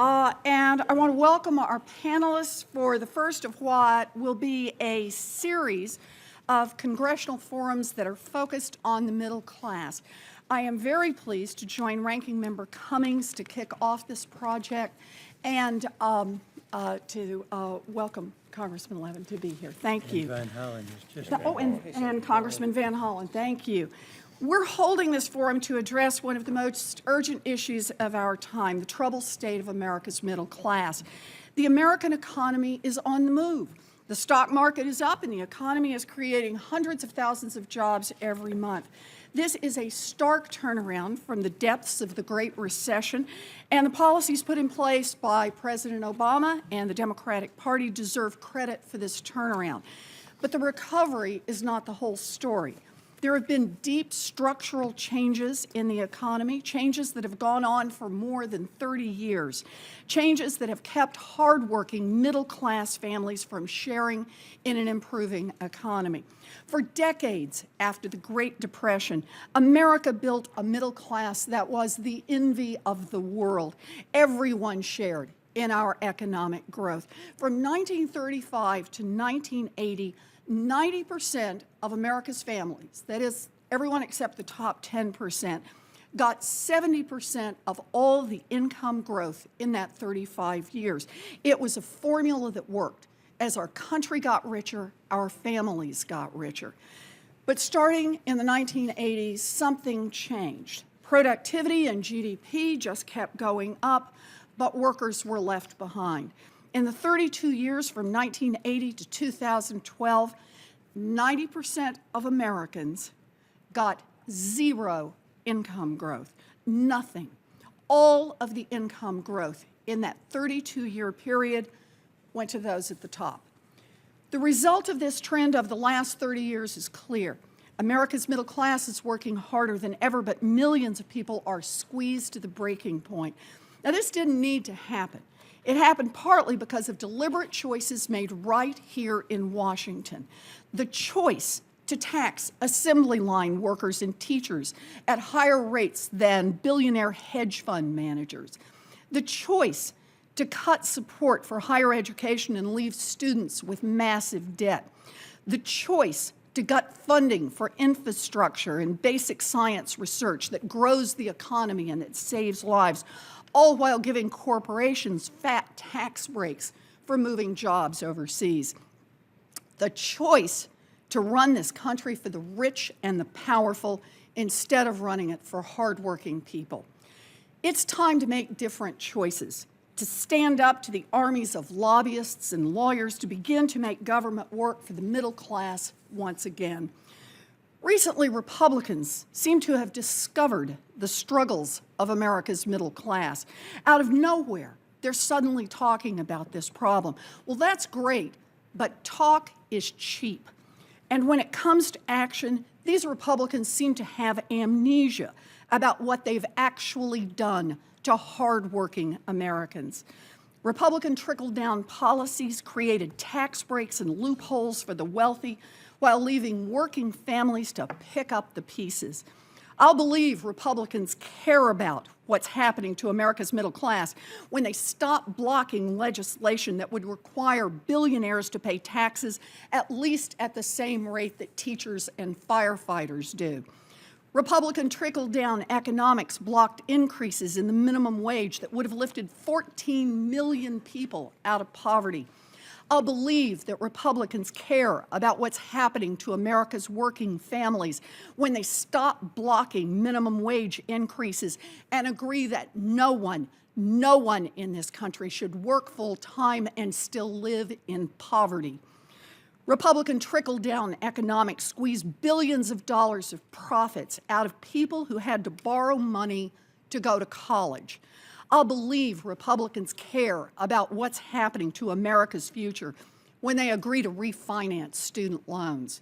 And I want to welcome our panelists for the first of what will be a series of congressional forums that are focused on the middle class. I am very pleased to join Ranking Member Cummings to kick off this project and to welcome Congressman Levin to be here. Thank you. Van Hollen is just and Congressman Van Hollen, thank you. We're holding this forum to address one of the most urgent issues of our time, the troubled state of America's middle class. The American economy is on the move. The stock market is up and the economy is creating hundreds of thousands of jobs every month. This is a stark turnaround from the depths of the Great Recession, and the policies put in place by President Obama and the Democratic Party deserve credit for this turnaround. But the recovery is not the whole story. There have been deep structural changes in the economy, changes that have gone on for more than 30 years, changes that have kept hardworking middle-class families from sharing in an improving economy. For decades after the Great Depression, America built a middle class that was the envy of the world. Everyone shared in our economic growth. From 1935 to 1980, 90% of America's families, that is, everyone except the top 10%, got 70% of all the income growth in that 35 years. It was a formula that worked. As our country got richer, our families got richer. But starting in the 1980s, something changed. Productivity and GDP just kept going up, but workers were left behind. In the 32 years from 1980 to 2012, 90% of Americans got zero income growth, nothing. All of the income growth in that 32-year period went to those at the top. The result of this trend of the last 30 years is clear. America's middle class is working harder than ever, but millions of people are squeezed to the breaking point. Now, this didn't need to happen. It happened partly because of deliberate choices made right here in Washington. The choice to tax assembly line workers and teachers at higher rates than billionaire hedge fund managers. The choice to cut support for higher education and leave students with massive debt. The choice to gut funding for infrastructure and basic science research that grows the economy and that saves lives, all while giving corporations fat tax breaks for moving jobs overseas. The choice to run this country for the rich and the powerful instead of running it for hardworking people. It's time to make different choices, to stand up to the armies of lobbyists and lawyers to begin to make government work for the middle class once again. Recently, Republicans seem to have discovered the struggles of America's middle class. Out of nowhere, they're suddenly talking about this problem. Well, that's great, but talk is cheap. And when it comes to action, these Republicans seem to have amnesia about what they've actually done to hardworking Americans. Republican trickle-down policies created tax breaks and loopholes for the wealthy while leaving working families to pick up the pieces. I'll believe Republicans care about what's happening to America's middle class when they stop blocking legislation that would require billionaires to pay taxes at least at the same rate that teachers and firefighters do. Republican trickle-down economics blocked increases in the minimum wage that would have lifted 14 million people out of poverty. I'll believe that Republicans care about what's happening to America's working families when they stop blocking minimum wage increases and agree that no one in this country should work full-time and still live in poverty. Republican trickle-down economics squeezed billions of dollars of profits out of people who had to borrow money to go to college. I'll believe Republicans care about what's happening to America's future when they agree to refinance student loans.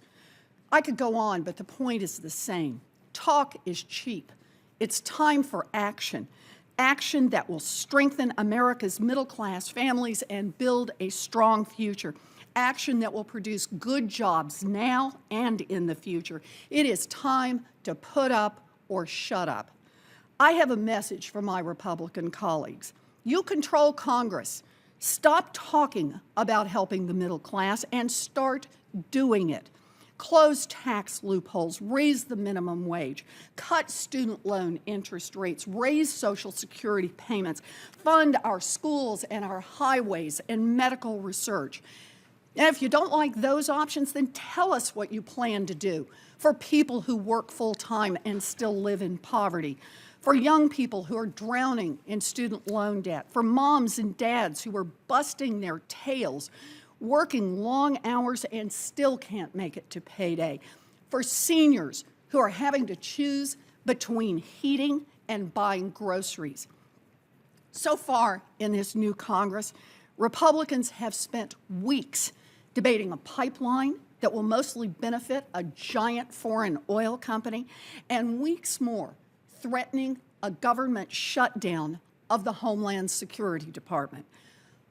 I could go on, but the point is the same. Talk is cheap. It's time for action. Action that will strengthen America's middle-class families and build a strong future. Action that will produce good jobs now and in the future. It is time to put up or shut up. I have a message for my Republican colleagues. You control Congress. Stop talking about helping the middle class and start doing it. Close tax loopholes, raise the minimum wage, cut student loan interest rates, raise Social Security payments, fund our schools and our highways and medical research. And if you don't like those options, then tell us what you plan to do for people who work full-time and still live in poverty, for young people who are drowning in student loan debt, for moms and dads who are busting their tails, working long hours and still can't make it to payday, for seniors who are having to choose between heating and buying groceries. So far in this new Congress, Republicans have spent weeks debating a pipeline that will mostly benefit a giant foreign oil company, and weeks more threatening a government shutdown of the Homeland Security Department.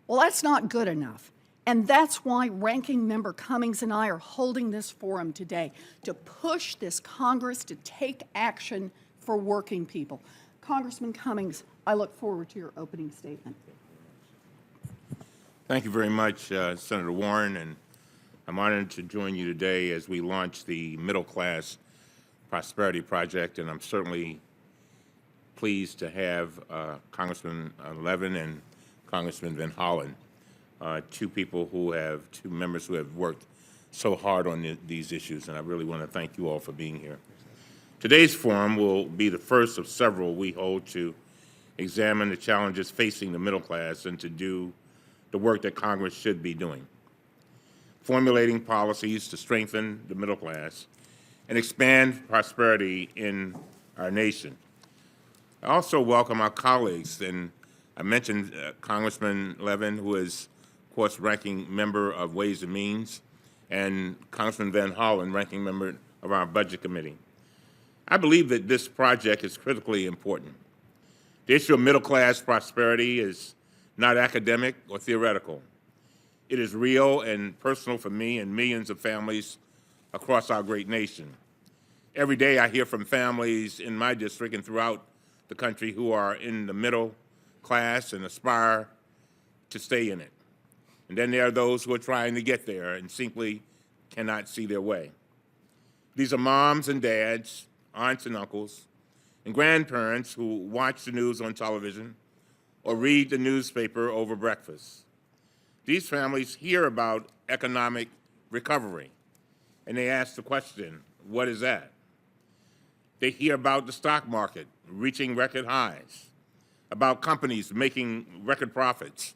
Well, that's not good enough. And that's why Ranking Member Cummings and I are holding this forum today, to push this Congress to take action for working people. Congressman Cummings, I look forward to your opening statement. Thank you very much, Senator Warren, and I'm honored to join you today as we launch the Middle Class Prosperity Project, and I'm certainly pleased to have Congressman Levin and Congressman Van Hollen, two members who have worked so hard on these issues, and I really want to thank you all for being here. Today's forum will be the first of several we hold to examine the challenges facing the middle class and to do the work that Congress should be doing, formulating policies to strengthen the middle class and expand prosperity in our nation. I also welcome our colleagues, and I mentioned Congressman Levin, who is, of course, ranking member of Ways and Means, and Congressman Van Hollen, ranking member of our Budget Committee. I believe that this project is critically important. The issue of middle-class prosperity is not academic or theoretical. It is real and personal for me and millions of families across our great nation. Every day I hear from families in my district and throughout the country who are in the middle class and aspire to stay in it. And then there are those who are trying to get there and simply cannot see their way. These are moms and dads, aunts and uncles, and grandparents who watch the news on television or read the newspaper over breakfast. These families hear about economic recovery, and they ask the question, what is that? They hear about the stock market reaching record highs, about companies making record profits,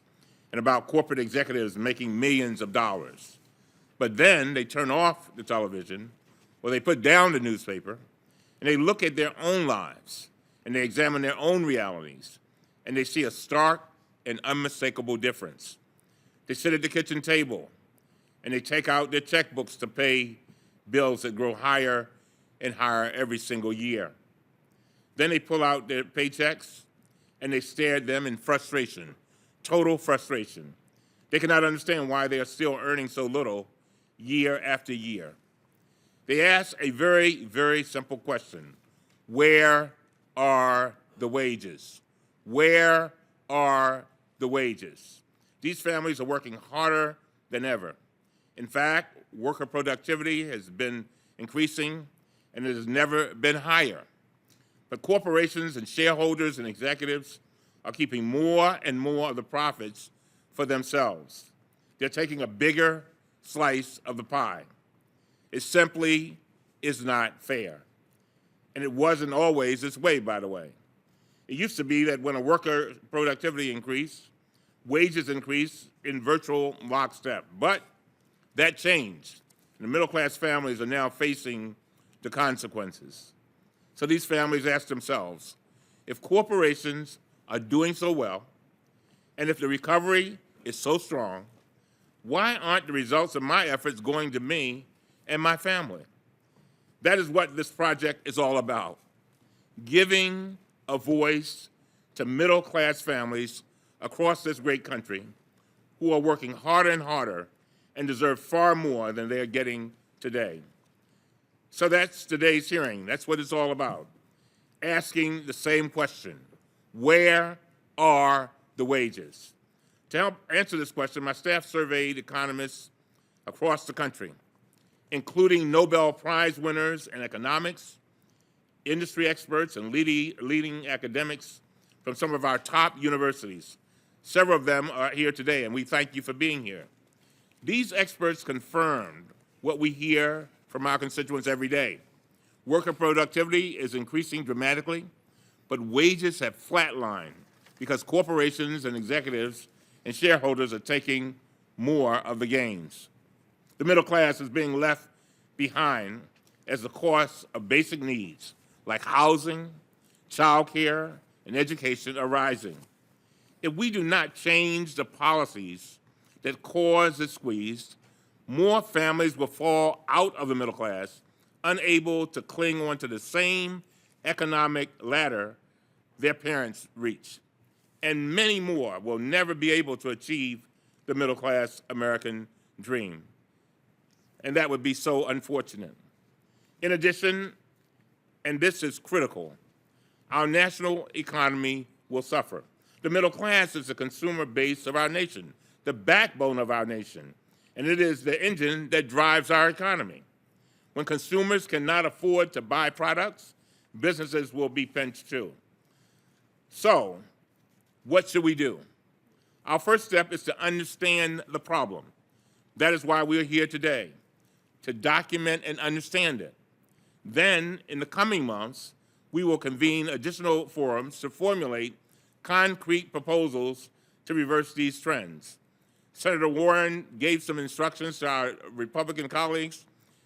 and about corporate executives making millions of dollars. But then they turn off the television, or they put down the newspaper, and they look at their own lives, and they examine their own realities, and they see a stark and unmistakable difference. They sit at the kitchen table, and they take out their checkbooks to pay bills that grow higher and higher every single year. Then they pull out their paychecks, and they stare at them in frustration, total frustration. They cannot understand why they are still earning so little year after year. They ask a very, very simple question. Where are the wages? Where are the wages? These families are working harder than ever. In fact, worker productivity has been increasing, and it has never been higher. But corporations and shareholders and executives are keeping more and more of the profits for themselves. They're taking a bigger slice of the pie. It simply is not fair. And it wasn't always this way, by the way. It used to be that when a worker productivity increased, wages increased in virtual lockstep. But that changed. The middle-class families are now facing the consequences. So these families ask themselves, if corporations are doing so well, and if the recovery is so strong, why aren't the results of my efforts going to me and my family? That is what this project is all about, giving a voice to middle-class families across this great country who are working harder and harder and deserve far more than they are getting today. So that's today's hearing. That's what it's all about, asking the same question. Where are the wages? To help answer this question, my staff surveyed economists across the country, including Nobel Prize winners in economics, industry experts, and leading academics from some of our top universities. Several of them are here today, and we thank you for being here. These experts confirmed what we hear from our constituents every day. Worker productivity is increasing dramatically, but wages have flatlined because corporations and executives and shareholders are taking more of the gains. The middle class is being left behind as the cost of basic needs like housing, childcare, and education are rising. If we do not change the policies that cause this squeeze, more families will fall out of the middle class, unable to cling on to the same economic ladder their parents reached. And many more will never be able to achieve the middle class American dream. And that would be so unfortunate. In addition, and this is critical, our national economy will suffer. The middle class is the consumer base of our nation, the backbone of our nation, and it is the engine that drives our economy. When consumers cannot afford to buy products, businesses will be pinched too. So, what should we do? Our first step is to understand the problem. That is why we're here today, to document and understand it. Then, in the coming months, we will convene additional forums to formulate concrete proposals to reverse these trends. Senator Warren gave some instructions to our Republican colleagues,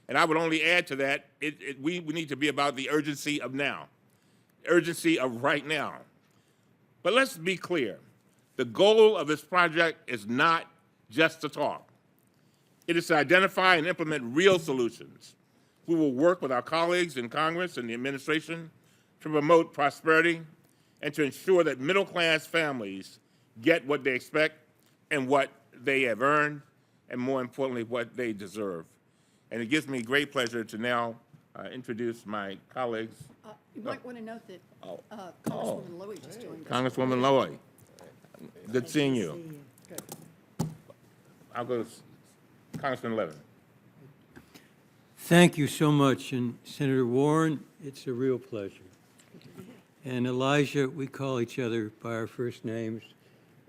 and I would only add to that, we need to be about the urgency of now, urgency of right now. But let's be clear. The goal of this project is not just to talk. It is to identify and implement real solutions. We will work with our colleagues in Congress and the administration to promote prosperity and to ensure that middle-class families get what they expect and what they have earned, and more importantly, what they deserve. And it gives me great pleasure to now introduce my colleagues. You might want to note that Congresswoman Lowy just joined us. Congresswoman Lowy, good seeing you. Good. I'll go to Congressman Levin. Thank you so much. And Senator Warren, it's a real pleasure. And Elijah, we call each other by our first names,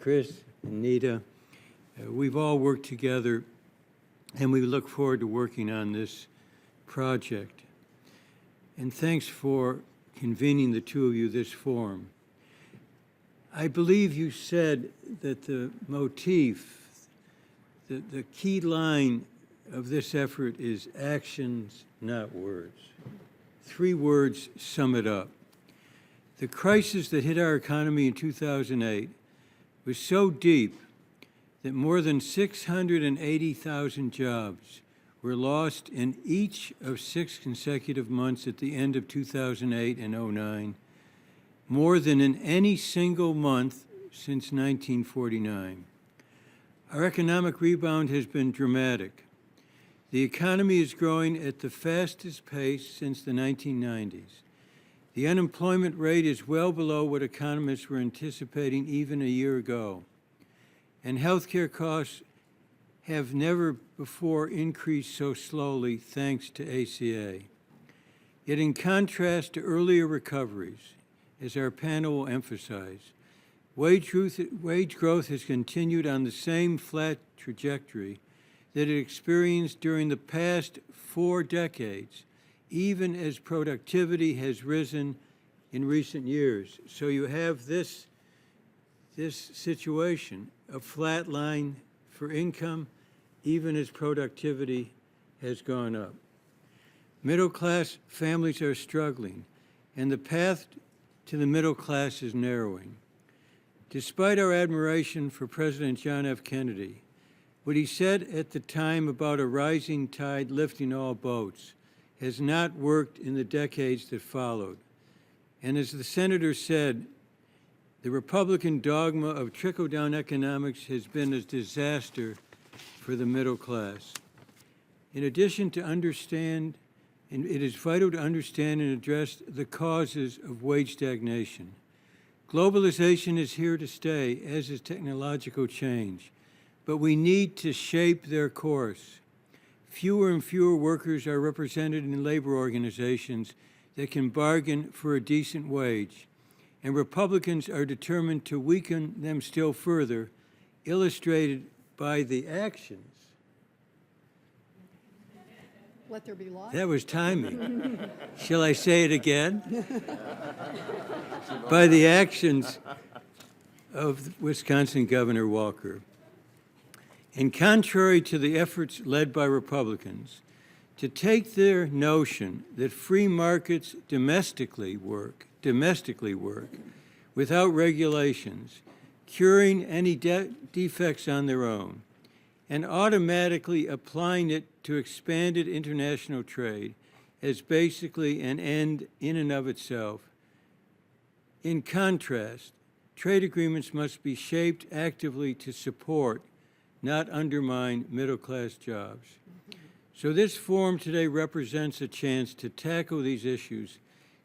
Chris and Nita. We've all worked together, and we look forward to working on this project. And thanks for convening the two of you this forum. I believe you said that the motif, the key line of this effort is actions, not words. 3 words sum it up. The crisis that hit our economy in 2008 was so deep that more than 680,000 jobs were lost in each of 6 consecutive months at the end of 2008 and 2009, more than in any single month since 1949. Our economic rebound has been dramatic. The economy is growing at the fastest pace since the 1990s. The unemployment rate is well below what economists were anticipating even a year ago. And healthcare costs have never before increased so slowly thanks to ACA. Yet in contrast to earlier recoveries, as our panel will emphasize, wage growth has continued on the same flat trajectory that it experienced during the past 4 decades, even as productivity has risen in recent years. So you have this situation, a flat line for income, even as productivity has gone up. Middle-class families are struggling, and the path to the middle class is narrowing. Despite our admiration for President John F. Kennedy, what he said at the time about a rising tide lifting all boats has not worked in the decades that followed. And as the senator said, the Republican dogma of trickle-down economics has been a disaster for the middle class. In addition to understand, and it is vital to understand and address the causes of wage stagnation. Globalization is here to stay, as is technological change, but we need to shape their course. Fewer and fewer workers are represented in labor organizations that can bargain for a decent wage, and Republicans are determined to weaken them still further, illustrated by the actions. Let there be light. That was timing. Shall I say it again? By the actions of Wisconsin Governor Walker. And contrary to the efforts led by Republicans to take their notion that free markets domestically work without regulations, curing any defects on their own, and automatically applying it to expanded international trade as basically an end in and of itself. In contrast, trade agreements must be shaped actively to support, not undermine, middle-class jobs. So this forum today represents a chance to tackle these issues,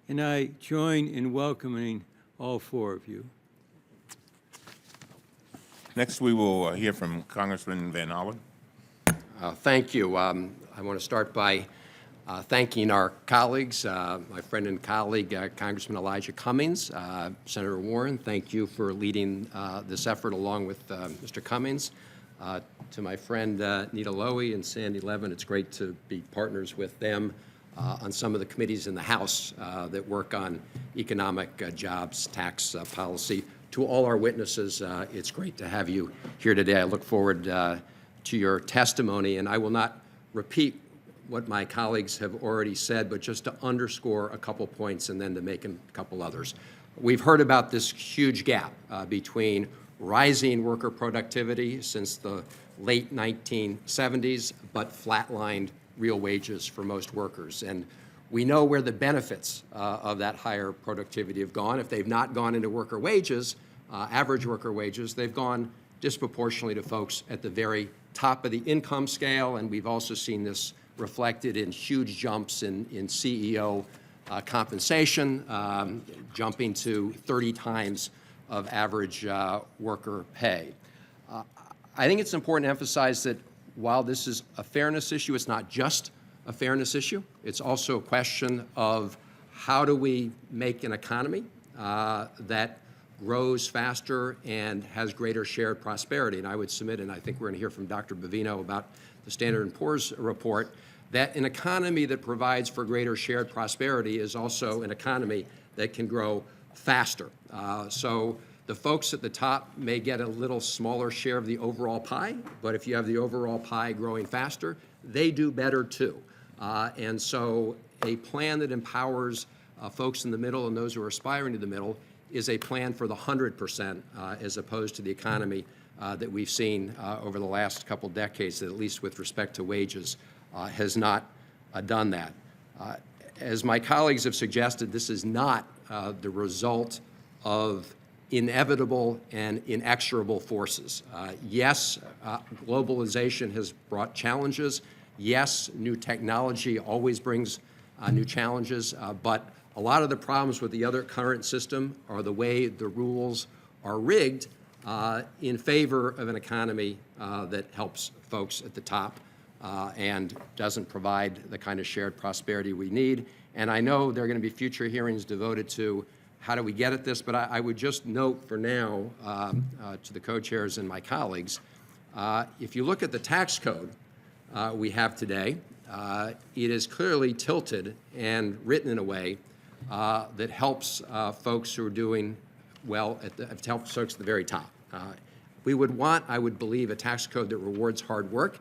and I join in welcoming all four of you. Next, we will hear from Congressman Van Hollen. Thank you. I want to start by thanking our colleagues, my friend and colleague, Congressman Elijah Cummings. Senator Warren, thank you for leading this effort along with Mr. Cummings. To my friend Nita Lowy and Sandy Levin, it's great to be partners with them on some of the committees in the House that work on economic, jobs, tax policy. To all our witnesses, it's great to have you here today. I look forward to your testimony, and I will not repeat what my colleagues have already said, but just to underscore a couple points and then to make a couple others. We've heard about this huge gap between rising worker productivity since the late 1970s, but flatlined real wages for most workers. And we know where the benefits of that higher productivity have gone. If they've not gone into worker wages, average worker wages, they've gone disproportionately to folks at the very top of the income scale, and we've also seen this reflected in huge jumps in CEO compensation, jumping to 30 times of average worker pay. I think it's important to emphasize that while this is a fairness issue, it's not just a fairness issue. It's also a question of how do we make an economy that grows faster and has greater shared prosperity. And I would submit, and I think we're going to hear from Dr. Bovino about the Standard & Poor's report, that an economy that provides for greater shared prosperity is also an economy that can grow faster. So the folks at the top may get a little smaller share of the overall pie, but if you have the overall pie growing faster, they do better too. And so a plan that empowers folks in the middle and those who are aspiring to the middle is a plan for the 100% as opposed to the economy that we've seen over the last couple decades, that at least with respect to wages, has not done that. As my colleagues have suggested, this is not the result of inevitable and inexorable forces. Yes, globalization has brought challenges. Yes, new technology always brings new challenges, but a lot of the problems with the other current system are the way the rules are rigged in favor of an economy that helps folks at the top and doesn't provide the kind of shared prosperity we need. And I know there are going to be future hearings devoted to how do we get at this, but I would just note for now to the co-chairs and my colleagues, if you look at the tax code we have today, it is clearly tilted and written in a way that helps folks who are doing well, helps folks at the very top. We would want, I would believe, a tax code that rewards hard work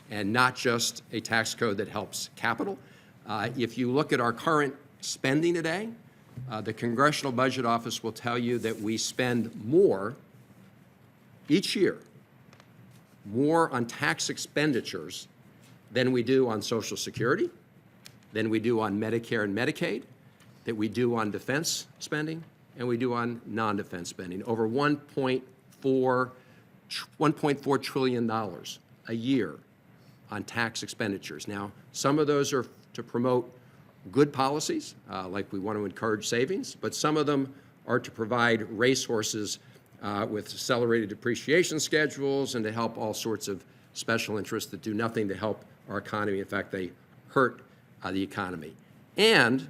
and not just a tax code that helps capital. If you look at our current spending today, the Congressional Budget Office will tell you that we spend more each year, more on tax expenditures than we do on Social Security, than we do on Medicare and Medicaid, that we do on defense spending, and we do on non-defense spending. Over $1.4 trillion a year on tax expenditures. Now, some of those are to promote good policies, like we want to encourage savings, but some of them are to provide racehorses with accelerated depreciation schedules and to help all sorts of special interests that do nothing to help our economy. In fact, they hurt the economy. And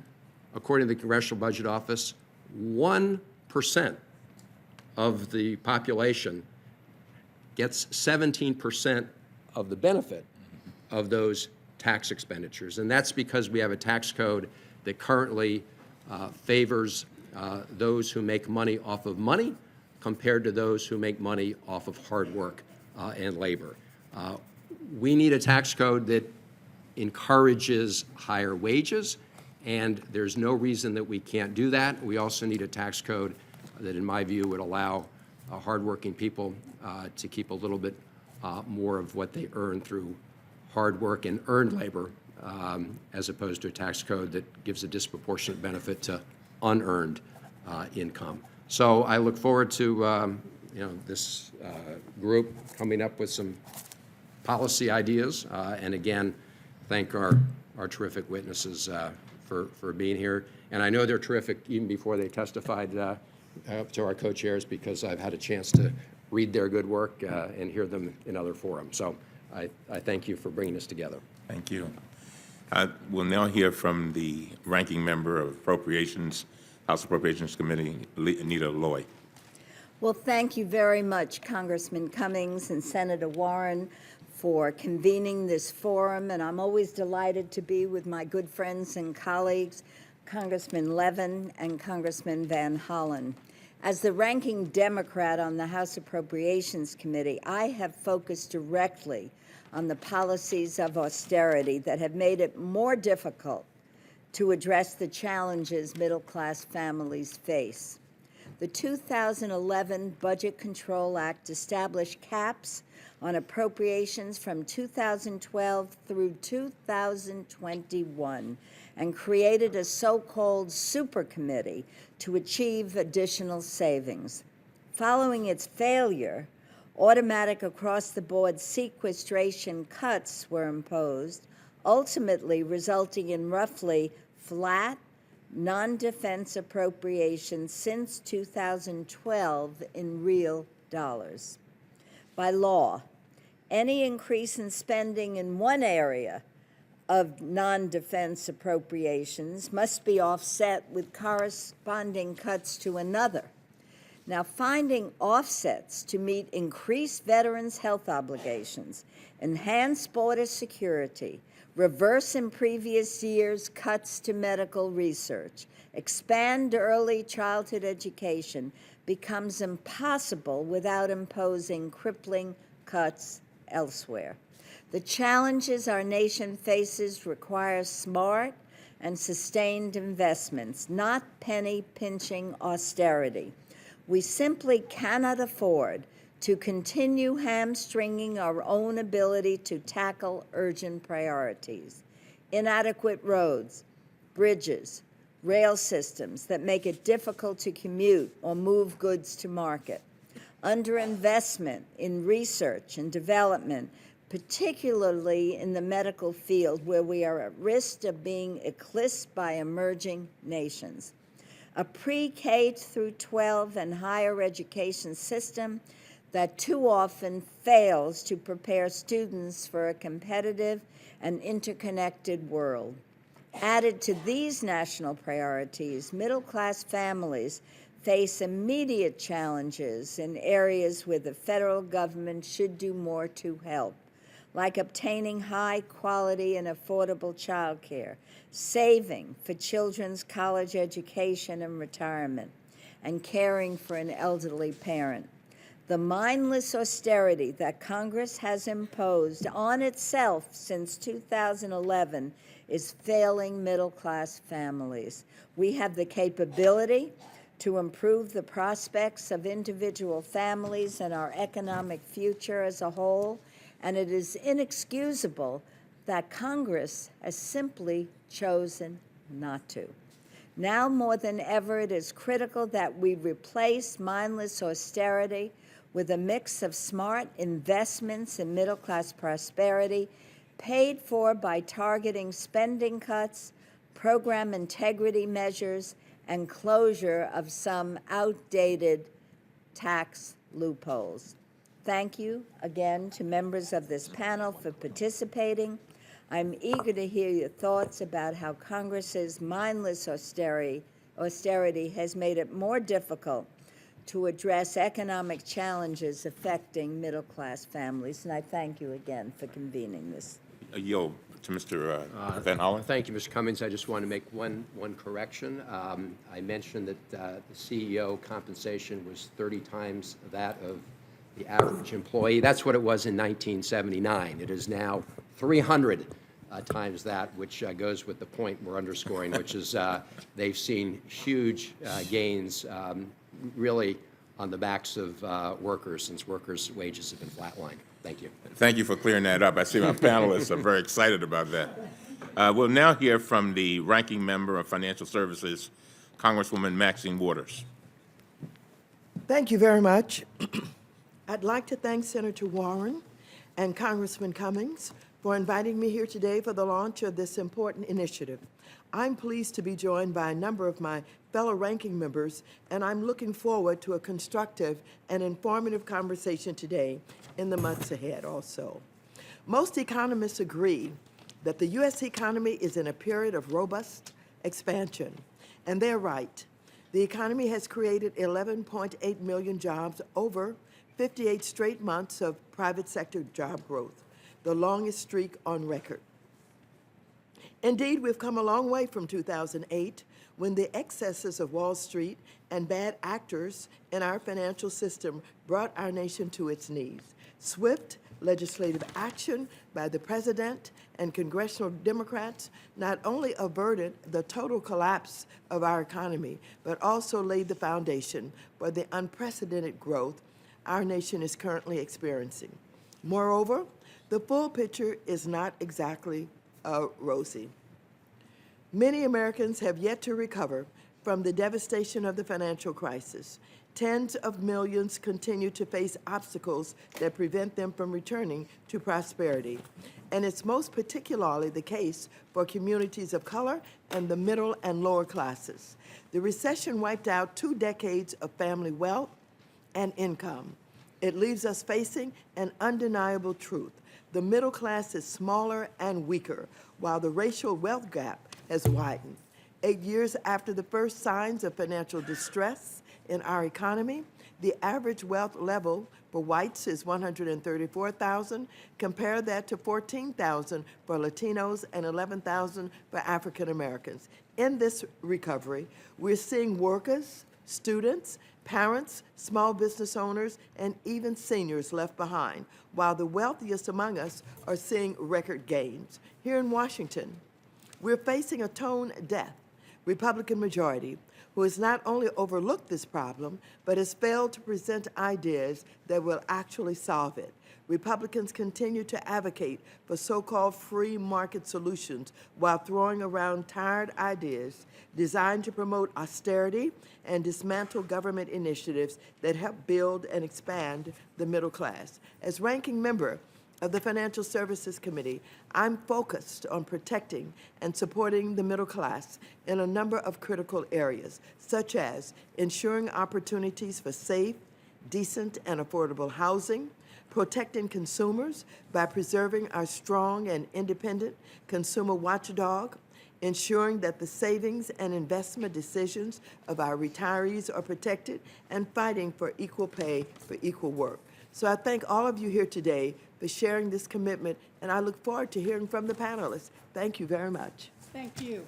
according to the Congressional Budget Office, 1% of the population gets 17% of the benefit of those tax expenditures. And that's because we have a tax code that currently favors those who make money off of money compared to those who make money off of hard work and labor. We need a tax code that encourages higher wages, and there's no reason that we can't do that. We also need a tax code that, in my view, would allow hardworking people to keep a little bit more of what they earn through hard work and earned labor, as opposed to a tax code that gives a disproportionate benefit to unearned income. So I look forward to this group coming up with some policy ideas, and again, thank our terrific witnesses for being here. And I know they're terrific even before they testified to our co-chairs, because I've had a chance to read their good work and hear them in other forums. So I thank you for bringing this together. Thank you. We'll now hear from the ranking member of Appropriations, House Appropriations Committee, Anita Loy. Well, thank you very much, Congressman Cummings and Senator Warren, for convening this forum, and I'm always delighted to be with my good friends and colleagues, Congressman Levin and Congressman Van Hollen. As the ranking Democrat on the House Appropriations Committee, I have focused directly on the policies of austerity that have made it more difficult to address the challenges middle-class families face. The 2011 Budget Control Act established caps on appropriations from 2012 through 2021 and created a so-called super committee to achieve additional savings. Following its failure, automatic across-the-board sequestration cuts were imposed, ultimately resulting in roughly flat, non-defense appropriations since 2012 in real dollars. By law, any increase in spending in one area of non-defense appropriations must be offset with corresponding cuts to another. Now, finding offsets to meet increased veterans' health obligations, enhance border security, reverse in previous years cuts to medical research, expand early childhood education becomes impossible without imposing crippling cuts elsewhere. The challenges our nation faces require smart and sustained investments, not penny-pinching austerity. We simply cannot afford to continue hamstringing our own ability to tackle urgent priorities. Inadequate roads, bridges, rail systems that make it difficult to commute or move goods to market. Underinvestment in research and development, particularly in the medical field, where we are at risk of being eclipsed by emerging nations. A pre-K through 12 and higher education system that too often fails to prepare students for a competitive and interconnected world. Added to these national priorities, middle-class families face immediate challenges in areas where the federal government should do more to help, like obtaining high-quality and affordable child care, saving for children's college education and retirement, and caring for an elderly parent. The mindless austerity that Congress has imposed on itself since 2011 is failing middle-class families. We have the capability to improve the prospects of individual families and our economic future as a whole, and it is inexcusable that Congress has simply chosen not to. Now more than ever, it is critical that we replace mindless austerity with a mix of smart investments in middle-class prosperity, paid for by targeting spending cuts, program integrity measures, and closure of some outdated tax loopholes. Thank you again to members of this panel for participating. I'm eager to hear your thoughts about how Congress's mindless austerity has made it more difficult to address economic challenges affecting middle-class families. And I thank you again for convening this. I yield to Mr. Van Hollen. Thank you, Mr. Cummings. I just want to make one correction. I mentioned that the CEO compensation was 30 times that of the average employee. That's what it was in 1979. It is now 300 times that, which goes with the point we're underscoring, which is they've seen huge gains really on the backs of workers, since workers' wages have been flatlined. Thank you. Thank you for clearing that up. I see my panelists are very excited about that. We'll now hear from the ranking member of Financial Services, Congresswoman Maxine Waters. Thank you very much. I'd like to thank Senator Warren and Congressman Cummings for inviting me here today for the launch of this important initiative. I'm pleased to be joined by a number of my fellow ranking members, and I'm looking forward to a constructive and informative conversation today in the months ahead also. Most economists agree that the U.S. economy is in a period of robust expansion, and they're right. The economy has created 11.8 million jobs over 58 straight months of private sector job growth, the longest streak on record. Indeed, we've come a long way from 2008, when the excesses of Wall Street and bad actors in our financial system brought our nation to its knees. Swift legislative action by the president and congressional Democrats not only averted the total collapse of our economy, but also laid the foundation for the unprecedented growth our nation is currently experiencing. Moreover, the full picture is not exactly rosy. Many Americans have yet to recover from the devastation of the financial crisis. Tens of millions continue to face obstacles that prevent them from returning to prosperity. And it's most particularly the case for communities of color and the middle and lower classes. The recession wiped out 2 decades of family wealth and income. It leaves us facing an undeniable truth. The middle class is smaller and weaker, while the racial wealth gap has widened. 8 years after the first signs of financial distress in our economy, the average wealth level for whites is $134,000. Compare that to $14,000 for Latinos and $11,000 for African Americans. In this recovery, we're seeing workers, students, parents, small business owners, and even seniors left behind, while the wealthiest among us are seeing record gains. Here in Washington, we're facing a tone deaf Republican majority who has not only overlooked this problem, but has failed to present ideas that will actually solve it. Republicans continue to advocate for so-called free market solutions while throwing around tired ideas designed to promote austerity and dismantle government initiatives that help build and expand the middle class. As ranking member of the Financial Services Committee, I'm focused on protecting and supporting the middle class in a number of critical areas, such as ensuring opportunities for safe, decent, and affordable housing, protecting consumers by preserving our strong and independent consumer watchdog, ensuring that the savings and investment decisions of our retirees are protected, and fighting for equal pay for equal work. So I thank all of you here today for sharing this commitment, and I look forward to hearing from the panelists. Thank you very much. Thank you.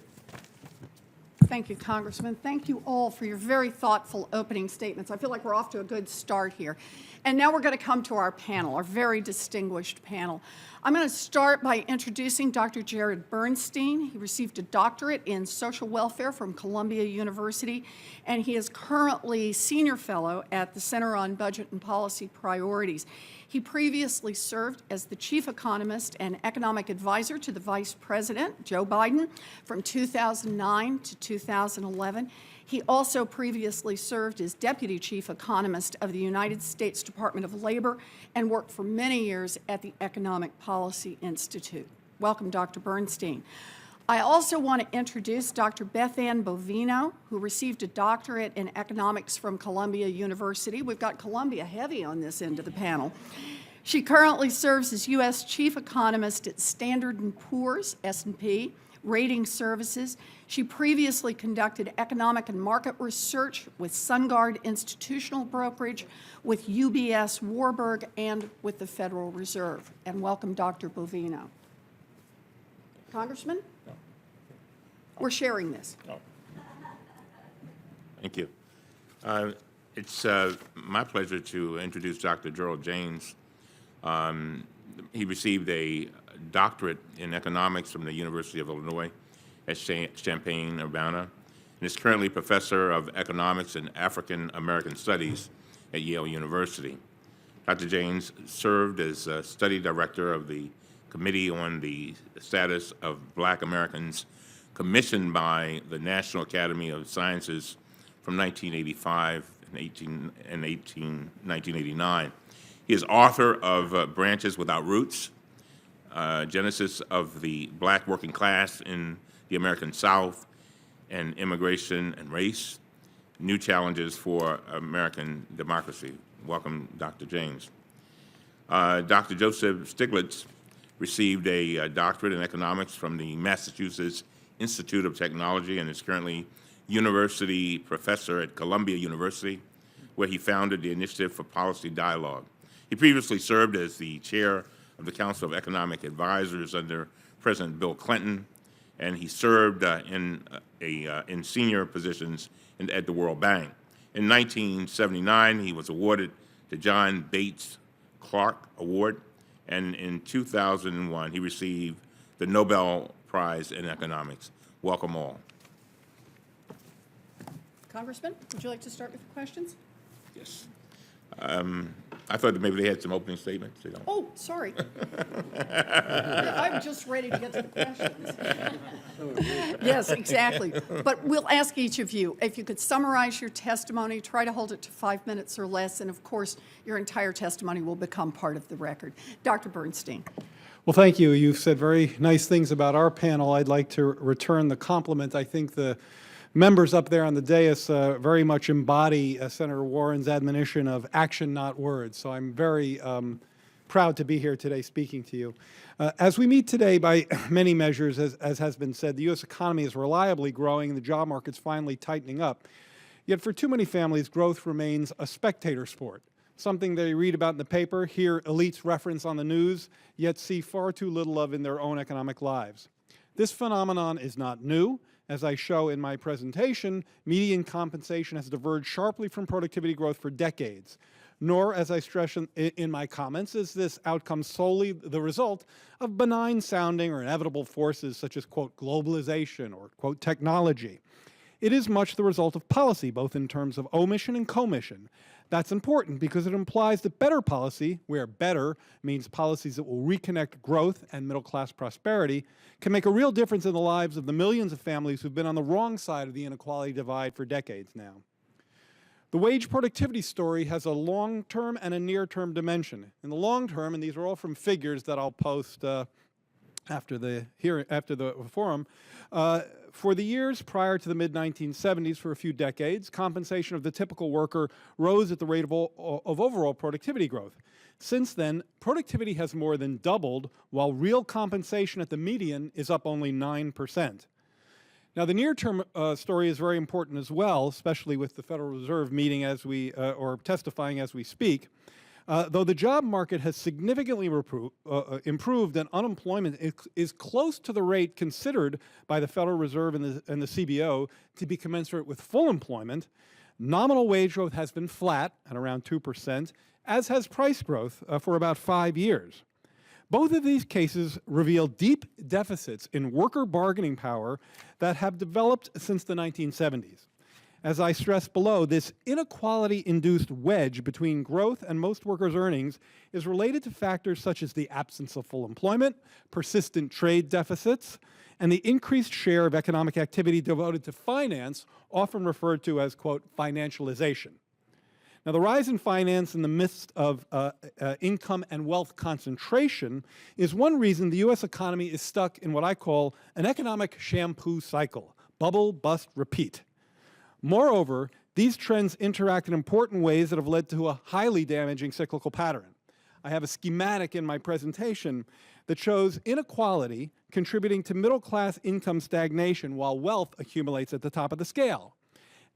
Thank you, Congressman. Thank you all for your very thoughtful opening statements. I feel like we're off to a good start here. And now we're going to come to our panel, our very distinguished panel. I'm going to start by introducing Dr. Gerald Bernstein. He received a doctorate in social welfare from Columbia University, and he is currently senior fellow at the Center on Budget and Policy Priorities. He previously served as the chief economist and economic advisor to the Vice President, Joe Biden, from 2009 to 2011. He also previously served as deputy chief economist of the United States Department of Labor and worked for many years at the Economic Policy Institute. Welcome, Dr. Bernstein. I also want to introduce Dr. Beth Bovino, who received a doctorate in economics from Columbia University. We've got Columbia heavy on this end of the panel. She currently serves as U.S. Chief Economist at Standard & Poor's, S&P, Rating Services. She previously conducted economic and market research with SunGard Institutional Brokerage, with UBS Warburg, and with the Federal Reserve. And welcome, Dr. Bovino. Congressman? We're sharing this. Thank you. It's my pleasure to introduce Dr. Gerald Jaynes. He received a doctorate in economics from the University of Illinois at Champaign-Urbana, and is currently professor of economics and African American studies at Yale University. Dr. Jaynes served as study director of the Committee on the Status of Black Americans, commissioned by the National Academy of Sciences from 1985 and 1989. He is author of Branches Without Roots, Genesis of the Black Working Class in the American South, and Immigration and Race, New Challenges for American Democracy. Welcome, Dr. Jaynes. Dr. Joseph Stiglitz received a doctorate in economics from the Massachusetts Institute of Technology and is currently university professor at Columbia University, where he founded the Initiative for Policy Dialogue. He previously served as the chair of the Council of Economic Advisors under President Bill Clinton, and he served in senior positions at the World Bank. In 1979, he was awarded the John Bates Clark Award, and in 2001, he received the Nobel Prize in Economics. Welcome all. Congressman, would you like to start with the questions? Yes. I thought that maybe they had some opening statements. They don't. Oh, sorry. I'm just ready to get to the questions. Yes, exactly. But we'll ask each of you, if you could summarize your testimony, try to hold it to 5 minutes or less, and of course, your entire testimony will become part of the record. Dr. Bernstein. Well, thank you. You've said very nice things about our panel. I'd like to return the compliment. I think the members up there on the dais very much embody Senator Warren's admonition of action, not words. So I'm very proud to be here today speaking to you. As we meet today, by many measures, as has been said, the U.S. economy is reliably growing and the job market's finally tightening up. Yet for too many families, growth remains a spectator sport, something they read about in the paper, hear elites reference on the news, yet see far too little of in their own economic lives. This phenomenon is not new. As I show in my presentation, median compensation has diverged sharply from productivity growth for decades. Nor, as I stress in my comments, is this outcome solely the result of benign-sounding or inevitable forces such as, quote, globalization or, quote, technology. It is much the result of policy, both in terms of omission and commission. That's important because it implies that better policy, where better means policies that will reconnect growth and middle-class prosperity, can make a real difference in the lives of the millions of families who've been on the wrong side of the inequality divide for decades now. The wage productivity story has a long-term and a near-term dimension. In the long term, and these are all from figures that I'll post after the forum, for the years prior to the mid-1970s, for a few decades, compensation of the typical worker rose at the rate of overall productivity growth. Since then, productivity has more than doubled, while real compensation at the median is up only 9%. Now, the near-term story is very important as well, especially with the Federal Reserve meeting as we, or testifying as we speak. Though the job market has significantly improved and unemployment is close to the rate considered by the Federal Reserve and the CBO to be commensurate with full employment, nominal wage growth has been flat at around 2%, as has price growth for about 5 years. Both of these cases reveal deep deficits in worker bargaining power that have developed since the 1970s. As I stress below, this inequality-induced wedge between growth and most workers' earnings is related to factors such as the absence of full employment, persistent trade deficits, and the increased share of economic activity devoted to finance, often referred to as, quote, financialization. Now, the rise in finance in the midst of income and wealth concentration is one reason the U.S. economy is stuck in what I call an economic shampoo cycle: bubble, bust, repeat. Moreover, these trends interact in important ways that have led to a highly damaging cyclical pattern. I have a schematic in my presentation that shows inequality contributing to middle-class income stagnation while wealth accumulates at the top of the scale.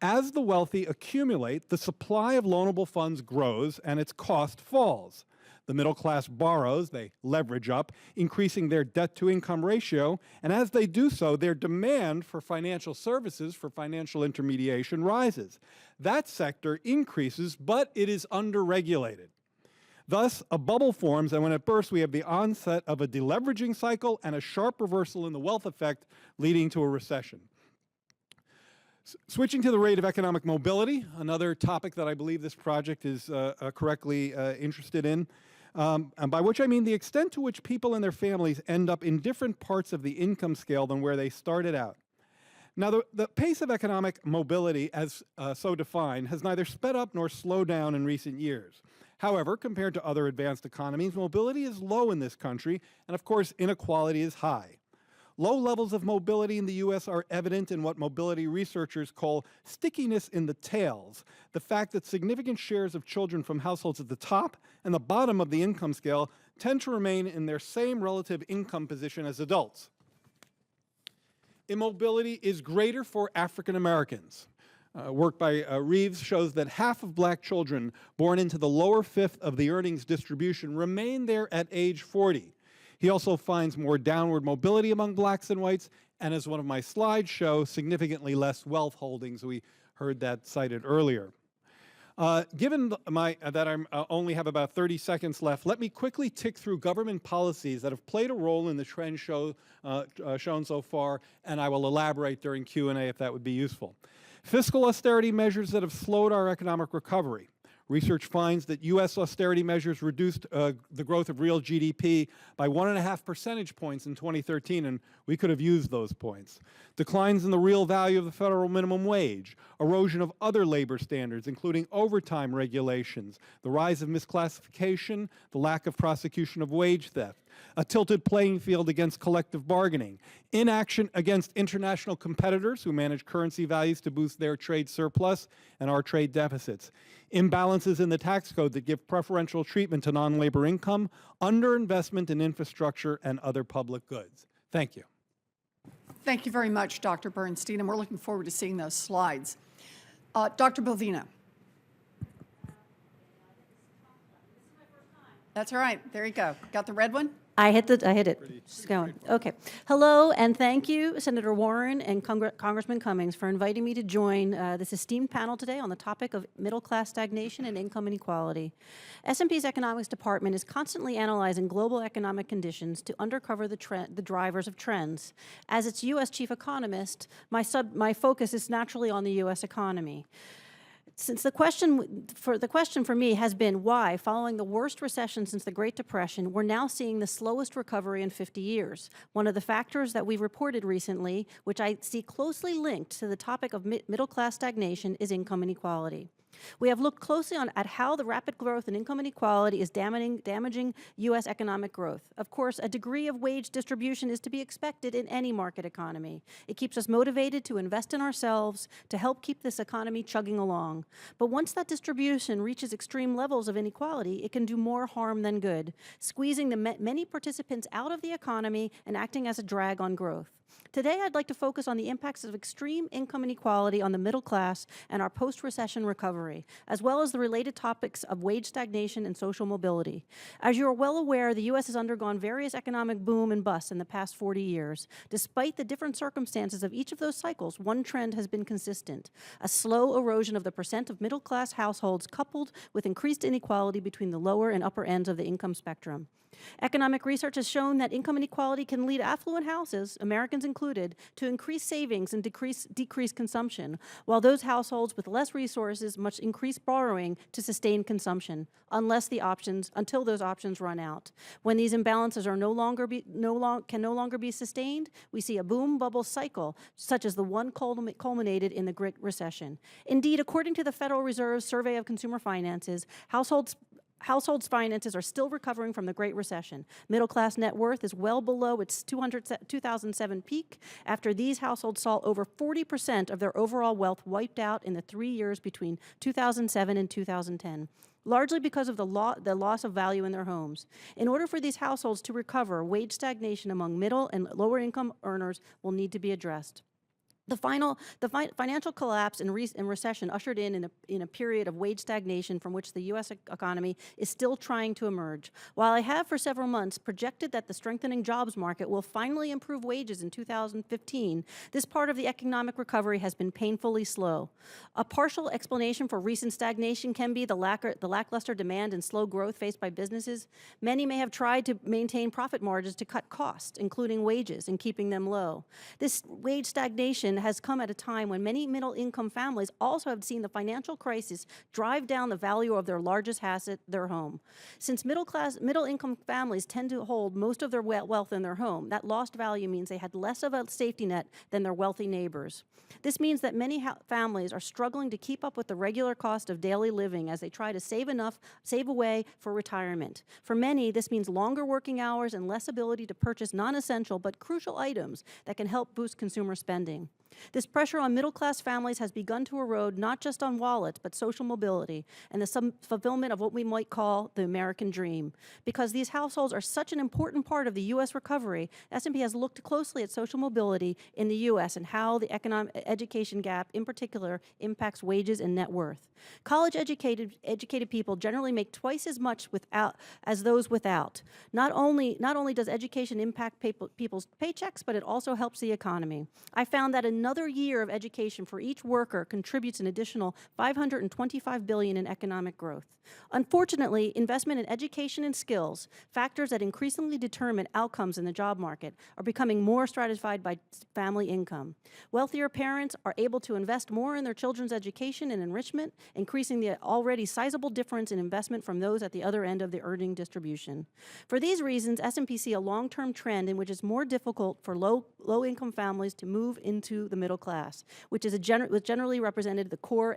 As the wealthy accumulate, the supply of loanable funds grows and its cost falls. The middle class borrows, they leverage up, increasing their debt-to-income ratio, and as they do so, their demand for financial services, for financial intermediation, rises. That sector increases, but it is underregulated. Thus, a bubble forms, and when it bursts, we have the onset of a deleveraging cycle and a sharp reversal in the wealth effect, leading to a recession. Switching to the rate of economic mobility, another topic that I believe this project is correctly interested in, and by which I mean the extent to which people and their families end up in different parts of the income scale than where they started out. Now, the pace of economic mobility, as so defined, has neither sped up nor slowed down in recent years. However, compared to other advanced economies, mobility is low in this country, and of course, inequality is high. Low levels of mobility in the U.S. are evident in what mobility researchers call stickiness in the tails, the fact that significant shares of children from households at the top and the bottom of the income scale tend to remain in their same relative income position as adults. Immobility is greater for African Americans. Work by Reeves shows that half of black children born into the lower fifth of the earnings distribution remain there at age 40. He also finds more downward mobility among blacks and whites, and as one of my slides show, significantly less wealth holdings. We heard that cited earlier. Given that I only have about 30 seconds left, let me quickly tick through government policies that have played a role in the trend shown so far, and I will elaborate during Q&A if that would be useful. Fiscal austerity measures that have slowed our economic recovery. Research finds that U.S. austerity measures reduced the growth of real GDP by 1.5 percentage points in 2013, and we could have used those points. Declines in the real value of the federal minimum wage, erosion of other labor standards, including overtime regulations, the rise of misclassification, the lack of prosecution of wage theft, a tilted playing field against collective bargaining, inaction against international competitors who manage currency values to boost their trade surplus and our trade deficits, imbalances in the tax code that give preferential treatment to non-labor income, underinvestment in infrastructure and other public goods. Thank you. Thank you very much, Dr. Bernstein, and we're looking forward to seeing those slides. Dr. Bovino. That's all right. There you go. Got the red one? I hit it. Just going. Okay. Hello, and thank you, Senator Warren and Congressman Cummings, for inviting me to join this esteemed panel today on the topic of middle-class stagnation and income inequality. S&P's economics department is constantly analyzing global economic conditions to uncover the drivers of trends. As its U.S. chief economist, my focus is naturally on the U.S. economy. Since the question for me has been why, following the worst recession since the Great Depression, we're now seeing the slowest recovery in 50 years. One of the factors that we've reported recently, which I see closely linked to the topic of middle-class stagnation, is income inequality. We have looked closely at how the rapid growth in income inequality is damaging U.S. economic growth. Of course, a degree of wage distribution is to be expected in any market economy. It keeps us motivated to invest in ourselves to help keep this economy chugging along. But once that distribution reaches extreme levels of inequality, it can do more harm than good, squeezing the many participants out of the economy and acting as a drag on growth. Today, I'd like to focus on the impacts of extreme income inequality on the middle class and our post-recession recovery, as well as the related topics of wage stagnation and social mobility. As you are well aware, the U.S. has undergone various economic boom and bust in the past 40 years. Despite the different circumstances of each of those cycles, one trend has been consistent: a slow erosion of the percent of middle-class households coupled with increased inequality between the lower and upper ends of the income spectrum. Economic research has shown that income inequality can lead affluent houses, Americans included, to increase savings and decrease consumption, while those households with less resources, much households increase borrowing to sustain consumption, until those options run out. When these imbalances can no longer be sustained, we see a boom bubble cycle, such as the one culminated in the Great Recession. Indeed, according to the Federal Reserve's Survey of Consumer Finances, households' finances are still recovering from the Great Recession. Middle-class net worth is well below its 2007 peak after these households saw over 40% of their overall wealth wiped out in the 3 years between 2007 and 2010, largely because of the loss of value in their homes. In order for these households to recover, wage stagnation among middle and lower-income earners will need to be addressed. The financial collapse and recession ushered in a period of wage stagnation from which the U.S. economy is still trying to emerge. While I have for several months projected that the strengthening jobs market will finally improve wages in 2015, this part of the economic recovery has been painfully slow. A partial explanation for recent stagnation can be the lackluster demand and slow growth faced by businesses. Many may have tried to maintain profit margins to cut costs, including wages, and keeping them low. This wage stagnation has come at a time when many middle-income families also have seen the financial crisis drive down the value of their largest asset, their home. Since middle-income families tend to hold most of their wealth in their home, that lost value means they had less of a safety net than their wealthy neighbors. This means that many families are struggling to keep up with the regular cost of daily living as they try to save away for retirement. For many, this means longer working hours and less ability to purchase non-essential but crucial items that can help boost consumer spending. This pressure on middle-class families has begun to erode not just on wallets, but social mobility and the fulfillment of what we might call the American dream. Because these households are such an important part of the U.S. recovery, S&P has looked closely at social mobility in the U.S. and how the education gap, in particular, impacts wages and net worth. College-educated people generally make twice as much as those without. Not only does education impact people's paychecks, but it also helps the economy. I found that another year of education for each worker contributes an additional $525 billion in economic growth. Unfortunately, investment in education and skills, factors that increasingly determine outcomes in the job market, are becoming more stratified by family income. Wealthier parents are able to invest more in their children's education and enrichment, increasing the already sizable difference in investment from those at the other end of the earning distribution. For these reasons, S&P see a long-term trend in which it's more difficult for low-income families to move into the middle class, which is generally represented the core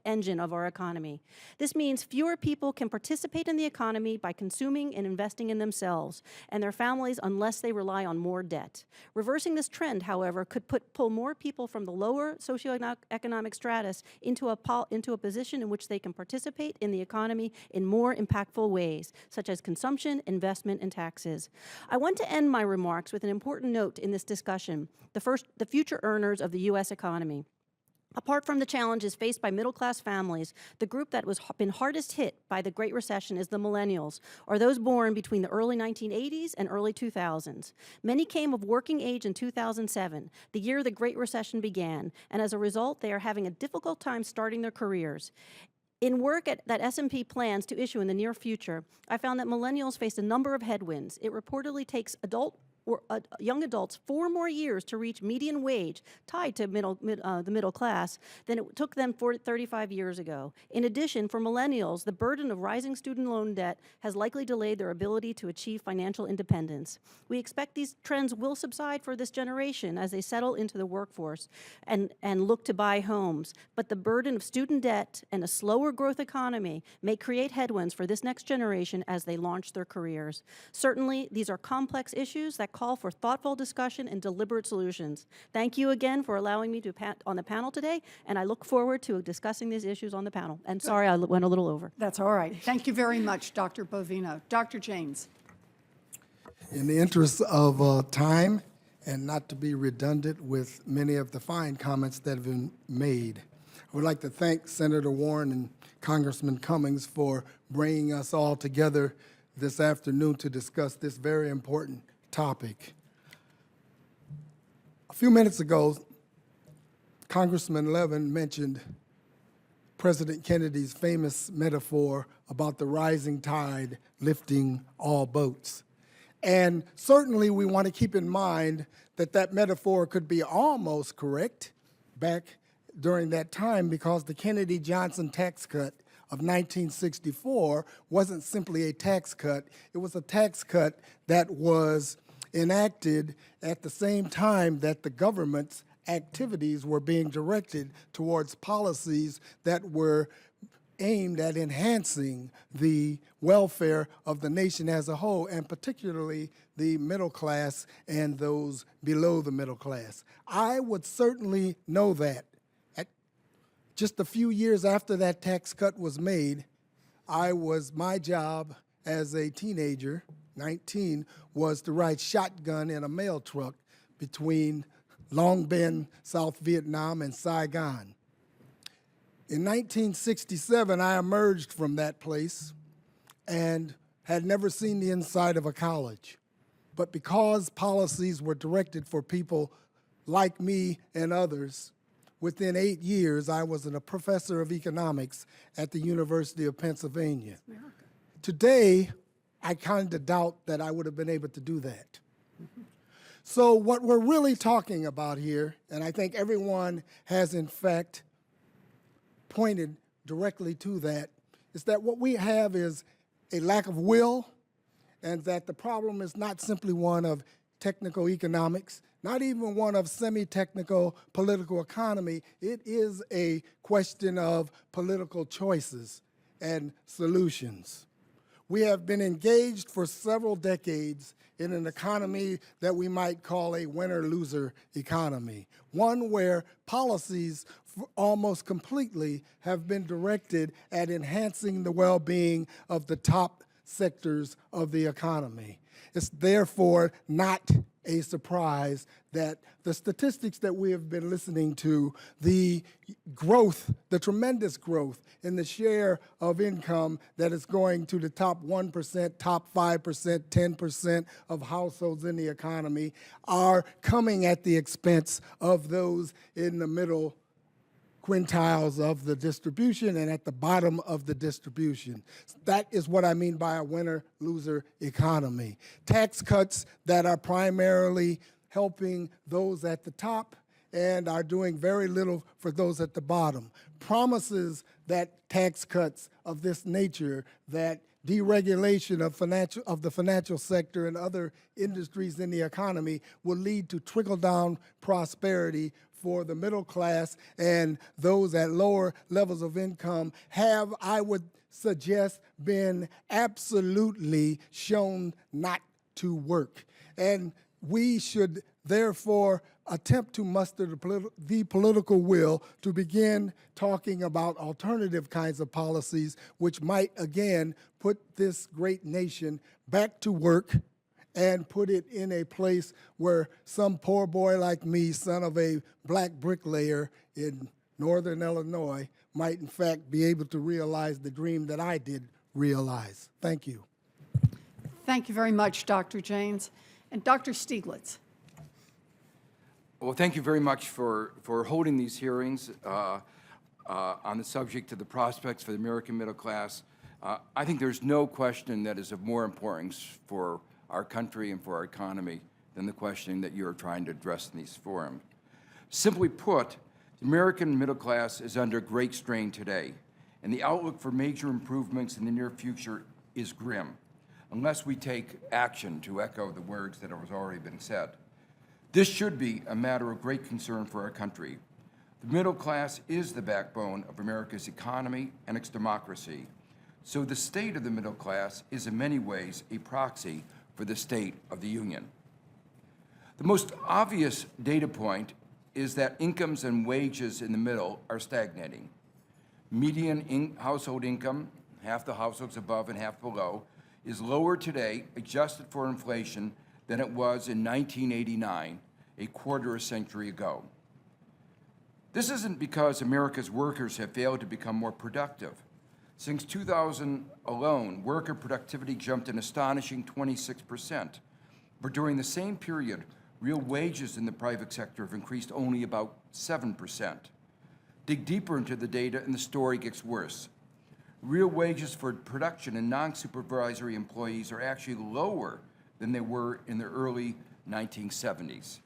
engine of our economy. This means fewer people can participate in the economy by consuming and investing in themselves and their families unless they rely on more debt. Reversing this trend, however, could pull more people from the lower socioeconomic stratus into a position in which they can participate in the economy in more impactful ways, such as consumption, investment, and taxes. I want to end my remarks with an important note in this discussion: the future earners of the U.S. economy. Apart from the challenges faced by middle-class families, the group that has been hardest hit by the Great Recession is the millennials, or those born between the early 1980s and early 2000s. Many came of working age in 2007, the year the Great Recession began, and as a result, they are having a difficult time starting their careers. In work that S&P plans to issue in the near future, I found that millennials faced a number of headwinds. It reportedly takes young adults 4 more years to reach median wage tied to the middle class than it took them 35 years ago. In addition, for millennials, the burden of rising student loan debt has likely delayed their ability to achieve financial independence. We expect these trends will subside for this generation as they settle into the workforce and look to buy homes. But the burden of student debt and a slower growth economy may create headwinds for this next generation as they launch their careers. Certainly, these are complex issues that call for thoughtful discussion and deliberate solutions. Thank you again for allowing me to on the panel today, and I look forward to discussing these issues on the panel. And sorry, I went a little over. That's all right. Thank you very much, Dr. Bovino. Dr. Jaynes. In the interest of time, and not to be redundant with many of the fine comments that have been made, I would like to thank Senator Warren and Congressman Cummings for bringing us all together this afternoon to discuss this very important topic. A few minutes ago, Congressman Levin mentioned President Kennedy's famous metaphor about the rising tide lifting all boats. And certainly we want to keep in mind that that metaphor could be almost correct back during that time because the Kennedy-Johnson tax cut of 1964 wasn't simply a tax cut. It was a tax cut that was enacted at the same time that the government's activities were being directed towards policies that were aimed at enhancing the welfare of the nation as a whole, and particularly the middle class and those below the middle class. I would certainly know that. Just a few years after that tax cut was made, my job as a teenager, 19, was to ride shotgun in a mail truck between Long Binh, South Vietnam, and Saigon. In 1967, I emerged from that place and had never seen the inside of a college. But because policies were directed for people like me and others, within 8 years, I was a professor of economics at the University of Pennsylvania. Today, I kind of doubt that I would have been able to do that. So what we're really talking about here, and I think everyone has in fact pointed directly to that, is that what we have is a lack of will, and that the problem is not simply one of technical economics, not even one of semi-technical political economy. It is a question of political choices and solutions. We have been engaged for several decades in an economy that we might call a winner-loser economy, one where policies almost completely have been directed at enhancing the well-being of the top sectors of the economy. It's therefore not a surprise that the statistics that we have been listening to, the growth, the tremendous growth in the share of income that is going to the top 1%, top 5%, 10% of households in the economy are coming at the expense of those in the middle quintiles of the distribution and at the bottom of the distribution. That is what I mean by a winner-loser economy. Tax cuts that are primarily helping those at the top and are doing very little for those at the bottom. Promises that tax cuts of this nature, that deregulation of the financial sector and other industries in the economy will lead to trickle-down prosperity for the middle class, and those at lower levels of income have, I would suggest, been absolutely shown not to work. And we should therefore attempt to muster the political will to begin talking about alternative kinds of policies which might, again, put this great nation back to work and put it in a place where some poor boy like me, son of a black bricklayer in northern Illinois, might in fact be able to realize the dream that I did realize. Thank you. Thank you very much, Dr. Jaynes. And Dr. Stiglitz. Well, thank you very much for holding these hearings on the subject of the prospects for the American middle class. I think there's no question that is of more importance for our country and for our economy than the question that you're trying to address in these forums. Simply put, the American middle class is under great strain today, and the outlook for major improvements in the near future is grim, unless we take action to echo the words that have already been said. This should be a matter of great concern for our country. The middle class is the backbone of America's economy and its democracy, so the state of the middle class is in many ways a proxy for the state of the Union. The most obvious data point is that incomes and wages in the middle are stagnating. Median household income, half the households above and half below, is lower today, adjusted for inflation, than it was in 1989, a quarter a century ago. This isn't because America's workers have failed to become more productive. Since 2000 alone, worker productivity jumped an astonishing 26%. But during the same period, real wages in the private sector have increased only about 7%. Dig deeper into the data and the story gets worse. Real wages for production and non-supervisory employees are actually lower than they were in the early 1970s,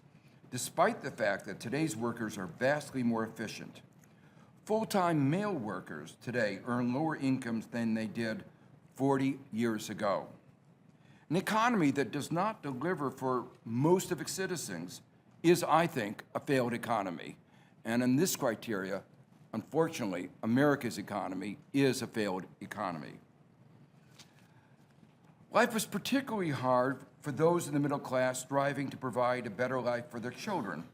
despite the fact that today's workers are vastly more efficient. Full-time male workers today earn lower incomes than they did 40 years ago. An economy that does not deliver for most of its citizens is, I think, a failed economy. And in this criteria, unfortunately, America's economy is a failed economy. Life is particularly hard for those in the middle class striving to provide a better life for their children.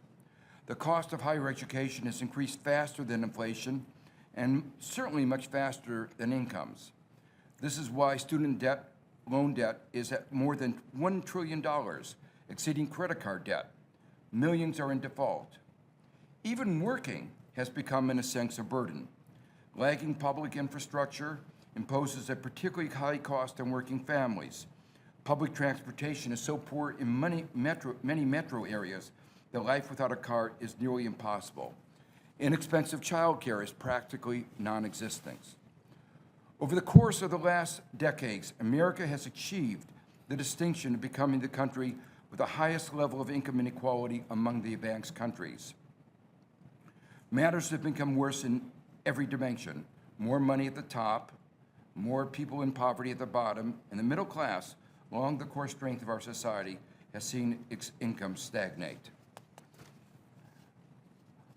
The cost of higher education has increased faster than inflation and certainly much faster than incomes. This is why student debt, loan debt, is at more than $1 trillion, exceeding credit card debt. Millions are in default. Even working has become, in a sense, a burden. Lagging public infrastructure imposes a particularly high cost on working families. Public transportation is so poor in many metro areas that life without a car is nearly impossible. Inexpensive childcare is practically non-existent. Over the course of the last decades, America has achieved the distinction of becoming the country with the highest level of income inequality among the advanced countries. Matters have become worse in every dimension. More money at the top, more people in poverty at the bottom, and the middle class, along the core strength of our society, has seen its income stagnate.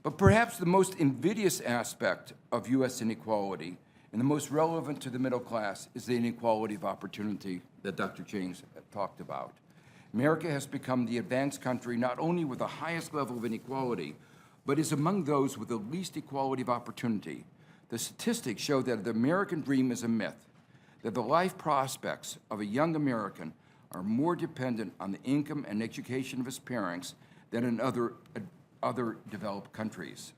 But perhaps the most invidious aspect of U.S. inequality and the most relevant to the middle class is the inequality of opportunity that Dr. Jaynes talked about. America has become the advanced country not only with the highest level of inequality, but is among those with the least equality of opportunity. The statistics show that the American dream is a myth, that the life prospects of a young American are more dependent on the income and education of his parents than in other developed countries.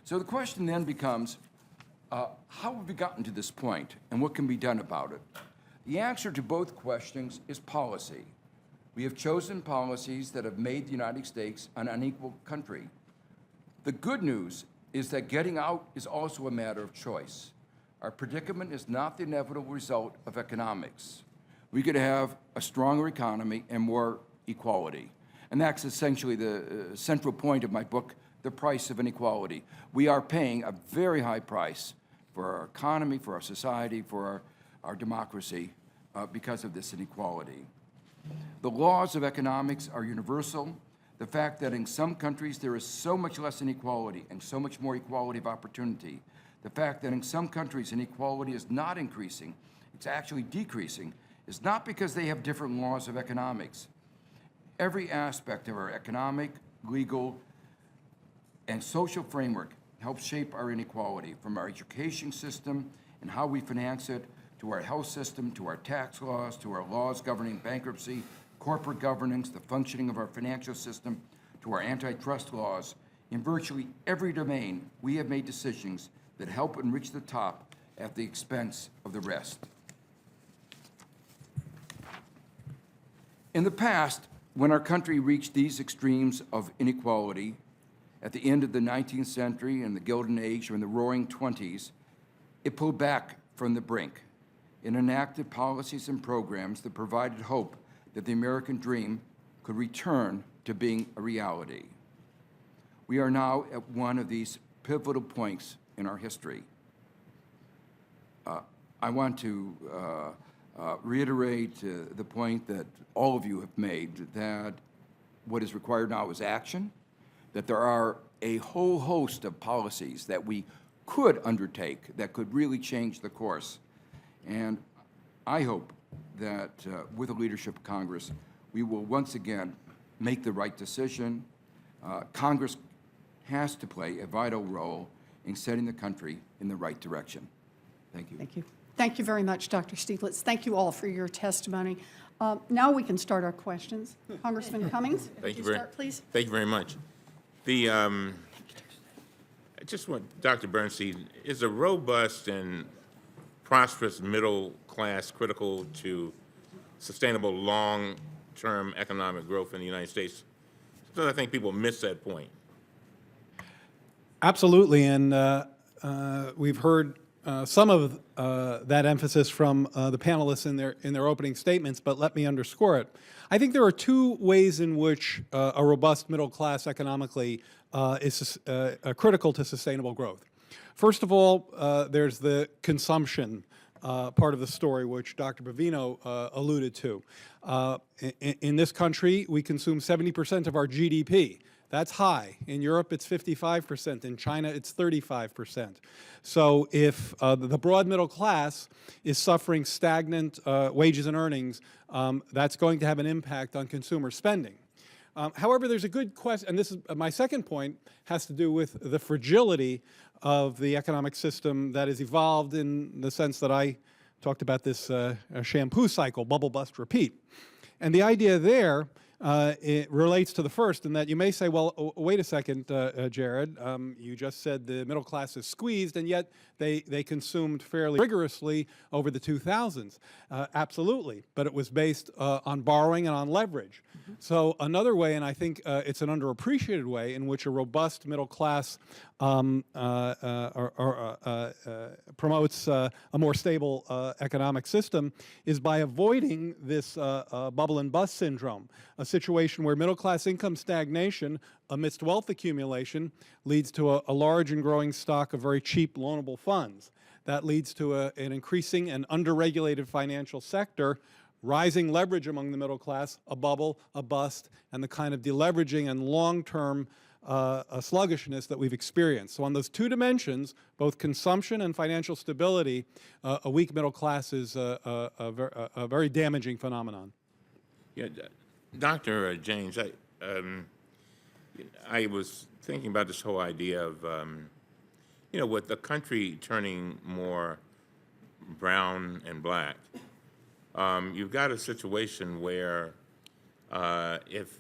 So the question then becomes, how have we gotten to this point, and what can be done about it? The answer to both questions is policy. We have chosen policies that have made the United States an unequal country. The good news is that getting out is also a matter of choice. Our predicament is not the inevitable result of economics. We could have a stronger economy and more equality. And that's essentially the central point of my book, The Price of Inequality. We are paying a very high price for our economy, for our society, for our democracy because of this inequality. The laws of economics are universal. The fact that in some countries there is so much less inequality and so much more equality of opportunity, the fact that in some countries inequality is not increasing, it's actually decreasing, is not because they have different laws of economics. Every aspect of our economic, legal, and social framework helps shape our inequality, from our education system and how we finance it, to our health system, to our tax laws, to our laws governing bankruptcy, corporate governance, the functioning of our financial system, to our antitrust laws. In virtually every domain, we have made decisions that help enrich the top at the expense of the rest. In the past, when our country reached these extremes of inequality, at the end of the 19th century and the Golden Age or in the Roaring 20s, it pulled back from the brink. It enacted policies and programs that provided hope that the American dream could return to being a reality. We are now at one of these pivotal points in our history. I want to reiterate the point that all of you have made, that what is required now is action, that there are a whole host of policies that we could undertake that could really change the course. And I hope that with the leadership of Congress, we will once again make the right decision. Congress has to play a vital role in setting the country in the right direction. Thank you. Thank you. Thank you very much, Dr. Stiglitz. Thank you all for your testimony. Now we can start our questions. Congressman Cummings, Thank you would very, start, please? Thank you very much. I just want, Dr. Bernstein, is a robust and prosperous middle class critical to sustainable long-term economic growth in the United States? Sometimes I think people miss that point. Absolutely, and we've heard some of that emphasis from the panelists in their opening statements, but let me underscore it. I think there are two ways in which a robust middle class economically is critical to sustainable growth. First of all, there's the consumption part of the story, which Dr. Bovino alluded to. In this country, we consume 70% of our GDP. That's high. In Europe, it's 55%. In China, it's 35%. So if the broad middle class is suffering stagnant wages and earnings, that's going to have an impact on consumer spending. However, there's a good question, and this is my second point, has to do with the fragility of the economic system that has evolved in the sense that I talked about this shampoo cycle, bubble, bust, repeat. And the idea there it relates to the first in that you may say, well, wait a second, Jared, you just said the middle class is squeezed, and yet they consumed fairly rigorously over the 2000s. Absolutely, but it was based on borrowing and on leverage. So another way, and I think it's an underappreciated way in which a robust middle class promotes a more stable economic system is by avoiding this bubble and bust syndrome, a situation where middle class income stagnation amidst wealth accumulation leads to a large and growing stock of very cheap loanable funds. That leads to an increasing and underregulated financial sector, rising leverage among the middle class, a bubble, a bust, and the kind of deleveraging and long-term sluggishness that we've experienced. So on those two dimensions, both consumption and financial stability, a weak middle class is a very damaging phenomenon. Yeah, Dr. Jaynes, I was thinking about this whole idea of, with the country turning more brown and black, you've got a situation where if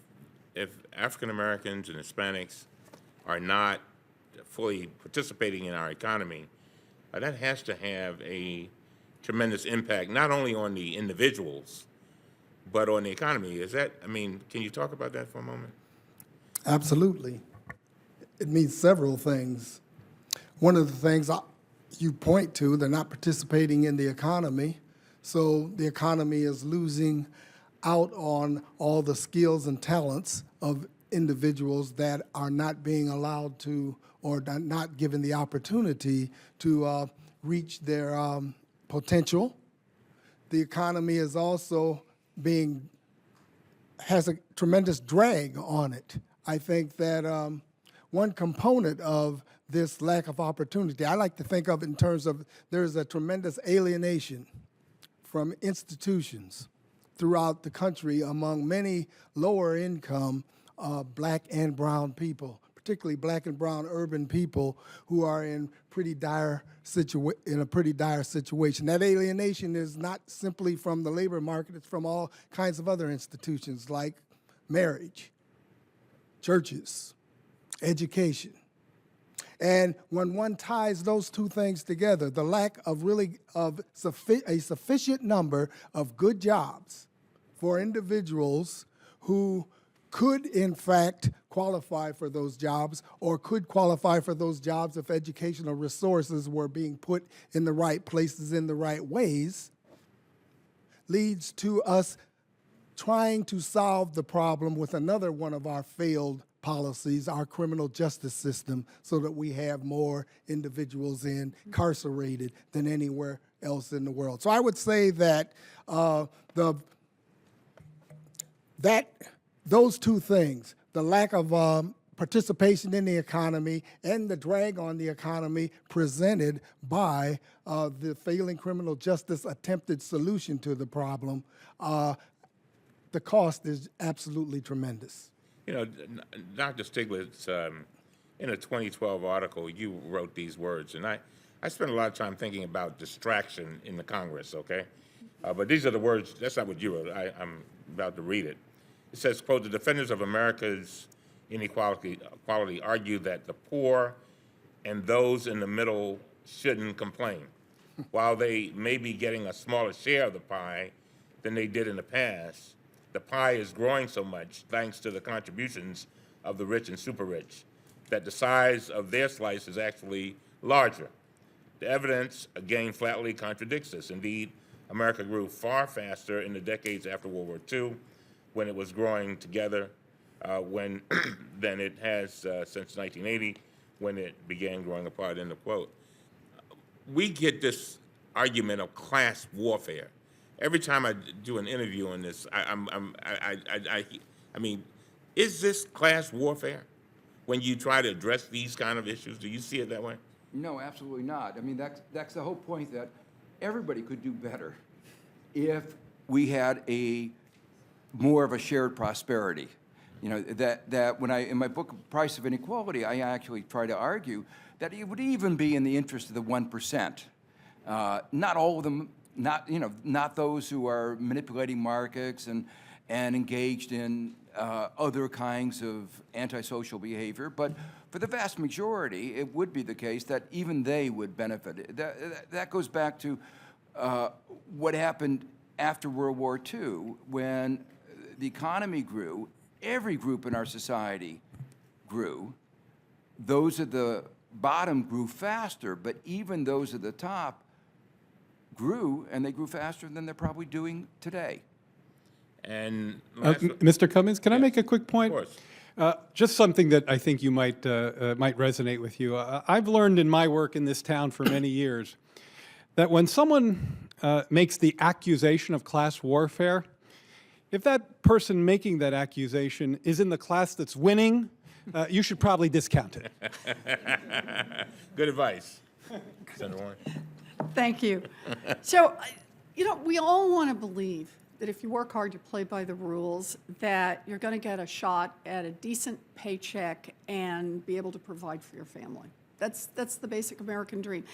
African Americans and Hispanics are not fully participating in our economy, that has to have a tremendous impact, not only on the individuals, but on the economy. Can you talk about that for a moment? Absolutely. It means several things. One of the things you point to, they're not participating in the economy, so the economy is losing out on all the skills and talents of individuals that are not being allowed to or not given the opportunity to reach their potential. The economy is also has a tremendous drag on it. I think that one component of this lack of opportunity, I like to think of it in terms of there's a tremendous alienation from institutions throughout the country among many lower income black and brown people, particularly black and brown urban people who are in a pretty dire situation. That alienation is not simply from the labor market, it's from all kinds of other institutions like marriage, churches, education. And when one ties those two things together, the lack of a sufficient number of good jobs for individuals who could, in fact, qualify for those jobs or could qualify for those jobs if educational resources were being put in the right places in the right ways, leads to us trying to solve the problem with another one of our failed policies, our criminal justice system, so that we have more individuals incarcerated than anywhere else in the world. So I would say that those two things, the lack of participation in the economy and the drag on the economy presented by the failing criminal justice attempted solution to the problem, the cost is absolutely tremendous. Dr. Stiglitz, in a 2012 article, you wrote these words, and I spent a lot of time thinking about distraction in the Congress, okay? But these are the words, that's not what you wrote. I'm about to read it. It says, quote, "The defenders of America's inequality argue that the poor and those in the middle shouldn't complain. While they may be getting a smaller share of the pie than they did in the past, the pie is growing so much thanks to the contributions of the rich and super rich that the size of their slice is actually larger. The evidence, again, flatly contradicts this. Indeed, America grew far faster in the decades after World War II, when it was growing together, than it has since 1980, when it began growing apart, end of quote. We get this argument of class warfare. Every time I do an interview on this, I mean, is this class warfare when you try to address these kind of issues? Do you see it that way? No, absolutely not. I mean, that's the whole point, that everybody could do better if we had more of a shared prosperity. You know, that when in my book, Price of Inequality, I actually try to argue that it would even be in the interest of the 1%. Not all of them, not those who are manipulating markets and engaged in other kinds of antisocial behavior, but for the vast majority, it would be the case that even they would benefit. That goes back to what happened after World War II, when the economy grew. Every group in our society grew. Those at the bottom grew faster, but even those at the top grew, and they grew faster than they're probably doing today. And Mr. Cummings, can I make a quick point? Of course. Just something that I think you might resonate with you. I've learned in my work in this town for many years that when someone makes the accusation of class warfare, if that person making that accusation is in the class that's winning, you should probably discount it. Good advice, Senator Warren. Thank you. So, we all want to believe that if you work hard, you play by the rules, that you're going to get a shot at a decent paycheck and be able to provide for your family. That's the basic American dream.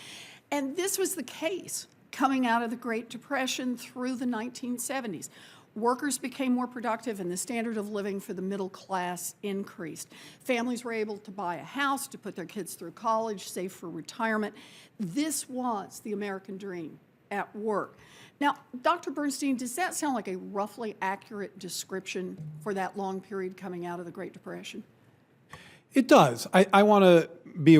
And this was the case coming out of the Great Depression through the 1970s. Workers became more productive and the standard of living for the middle class increased. Families were able to buy a house, to put their kids through college, save for retirement. This was the American dream at work. Now, Dr. Bernstein, does that sound like a roughly accurate description for that long period coming out of the Great Depression? It does. I want to be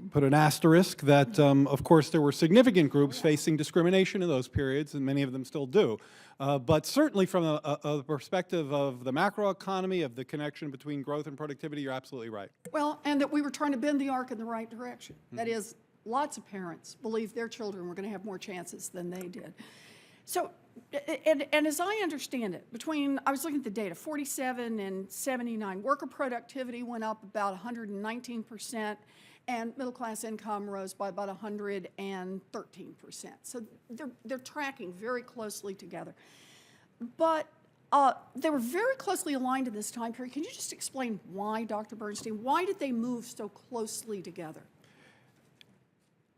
put an asterisk that, of course, there were significant groups facing discrimination in those periods, and many of them still do. But certainly from a perspective of the macroeconomy, of the connection between growth and productivity, you're absolutely right. Well, and that we were trying to bend the arc in the right direction. That is, lots of parents believed their children were going to have more chances than they did. So, and as I understand it, I was looking at the data, 47 and 79, worker productivity went up about 119%, and middle-class income rose by about 113%. So they're tracking very closely together. But they were very closely aligned in this time period. Can you just explain why, Dr. Bernstein? Why did they move so closely together?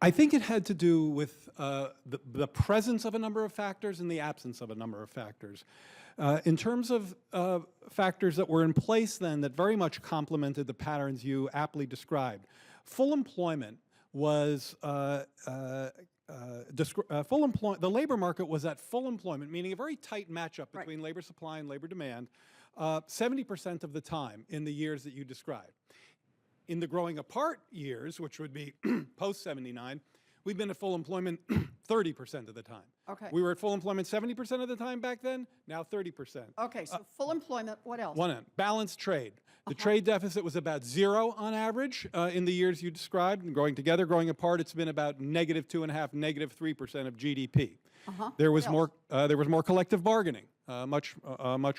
I think it had to do with the presence of a number of factors and the absence of a number of factors. In terms of factors that were in place then that very much complemented the patterns you aptly described, full employment was the labor market was at full employment, meaning a very tight matchup between labor supply and labor demand, 70% of the time in the years that you described. In the growing apart years, which would be post-79, we've been at full employment 30% of the time. Okay. We were at full employment 70% of the time back then, now 30%. Okay, so full employment, what else? One end, balanced trade. The trade deficit was about 0 on average in the years you described, and growing together, growing apart, it's been about -2.5%, -3% of GDP. There was more collective bargaining. Much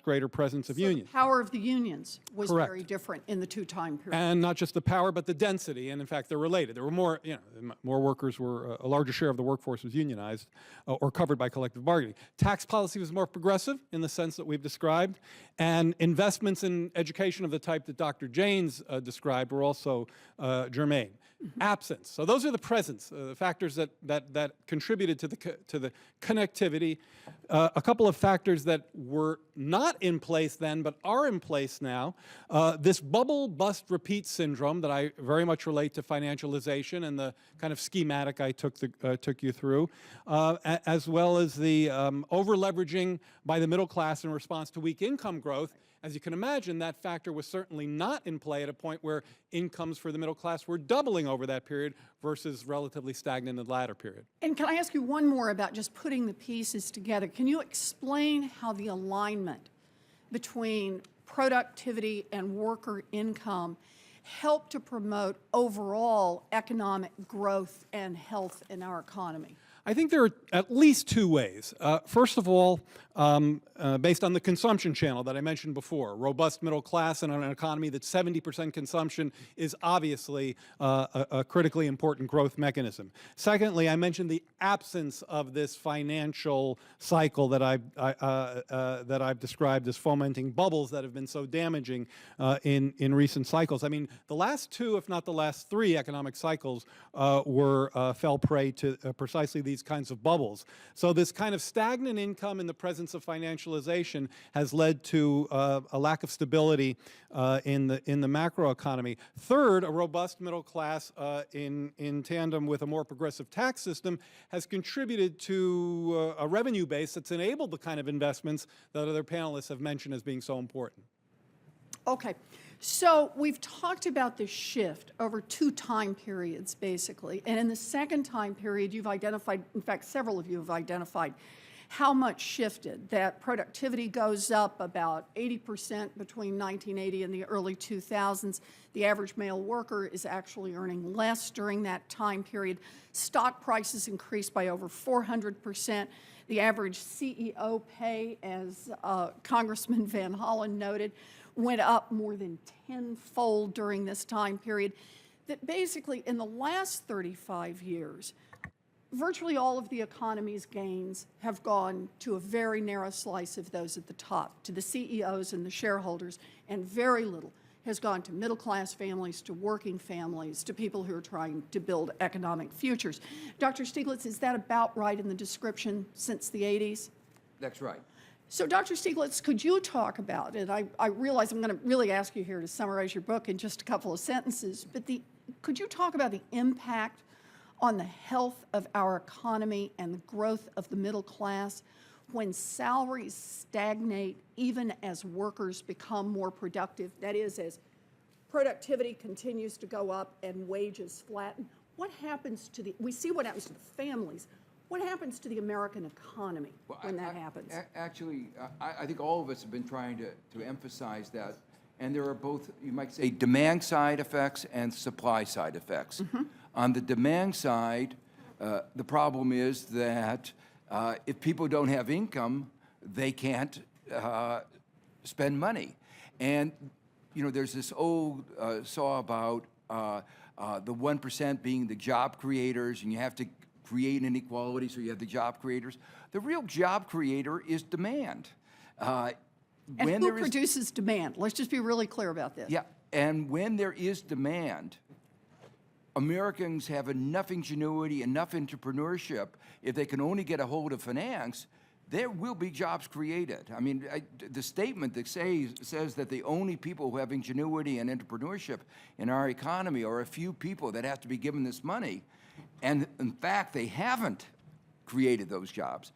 greater presence of unions. The power of the unions was Correct. very different in the two time periods. And not just the power, but the density, and in fact, they're related. There were more, more workers were, a larger share of the workforce was unionized or covered by collective bargaining. Tax policy was more progressive in the sense that we've described, and investments in education of the type that Dr. Jaynes described were also germane. Absence. So those are the presence, factors that contributed to the connectivity. A couple of factors that were not in place then but are in place now. This bubble bust repeat syndrome that I very much relate to financialization and the kind of schematic I took you through, as well as the over-leveraging by the middle class in response to weak income growth. As you can imagine, that factor was certainly not in play at a point where incomes for the middle class were doubling over that period versus relatively stagnant in the latter period. And can I ask you one more about just putting the pieces together? Can you explain how the alignment between productivity and worker income help to promote overall economic growth and health in our economy? I think there are at least two ways. First of all, based on the consumption channel that I mentioned before, robust middle class and an economy that's 70% consumption is obviously a critically important growth mechanism. Secondly, I mentioned the absence of this financial cycle that I've described as fomenting bubbles that have been so damaging in recent cycles. I mean, the last two, if not the last three economic cycles fell prey to precisely these kinds of bubbles. So this kind of stagnant income in the presence of financialization has led to a lack of stability in the macroeconomy. Third, a robust middle class in tandem with a more progressive tax system has contributed to a revenue base that's enabled the kind of investments that other panelists have mentioned as being so important. Okay, so we've talked about the shift over two time periods, basically. And in the second time period, you've identified, in fact, several of you have identified how much shifted, that productivity goes up about 80% between 1980 and the early 2000s. The average male worker is actually earning less during that time period. Stock prices increased by over 400%. The average CEO pay, as Congressman Van Hollen noted, went up more than tenfold during this time period. That basically in the last 35 years, virtually all of the economy's gains have gone to a very narrow slice of those at the top, to the CEOs and the shareholders, and very little has gone to middle-class families, to working families, to people who are trying to build economic futures. Dr. Stiglitz, is that about right in the description since the 80s? That's right. So, Dr. Stiglitz, could you talk about, and I realize I'm going to really ask you here to summarize your book in just a couple of sentences, but could you talk about the impact on the health of our economy and the growth of the middle class when salaries stagnate even as workers become more productive? That is, productivity continues to go up and wages flatten. What happens to we see what happens to the families. What happens to the American economy when that happens? Actually, I think all of us have been trying to emphasize that. And there are both, you might say, demand side effects and supply side effects. Mm-hmm. On the demand side, the problem is that if people don't have income, they can't spend money. And, you know, there's this old saw about the 1% being the job creators, and you have to create inequality, so you have the job creators. The real job creator is demand. And who produces demand? Let's just be really clear about this. Yeah, and when there is demand, Americans have enough ingenuity, enough entrepreneurship. If they can only get a hold of finance, there will be jobs created. I mean, the statement that says that the only people who have ingenuity and entrepreneurship in our economy are a few people that have to be given this money, and in fact, they haven't created those jobs.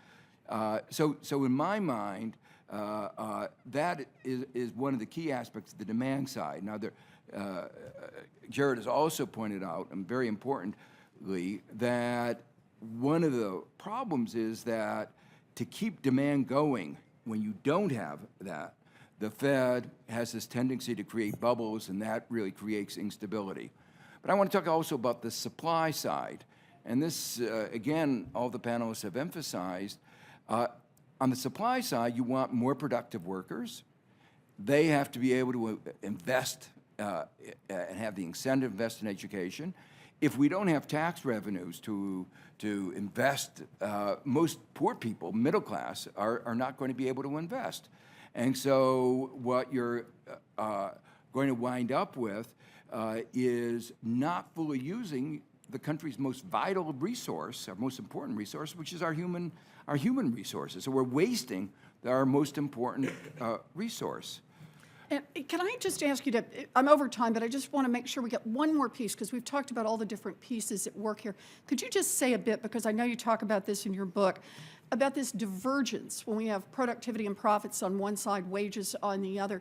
So in my mind, that is one of the key aspects of the demand side. Now, Gerald has also pointed out, and very importantly, that one of the problems is that to keep demand going, when you don't have that, the Fed has this tendency to create bubbles, and that really creates instability. But I want to talk also about the supply side. And this, again, all the panelists have emphasized. On the supply side, you want more productive workers. They have to be able to invest and have the incentive to invest in education. If we don't have tax revenues to invest, most poor people, middle class, are not going to be able to invest. And so what you're going to wind up with is not fully using the country's most vital resource, our most important resource, which is our human resources. So we're wasting our most important resource. And can I just ask you to, I'm over time, but I just want to make sure we get one more piece, because we've talked about all the different pieces at work here. Could you just say a bit, because I know you talk about this in your book, about this divergence when we have productivity and profits on one side, wages on the other.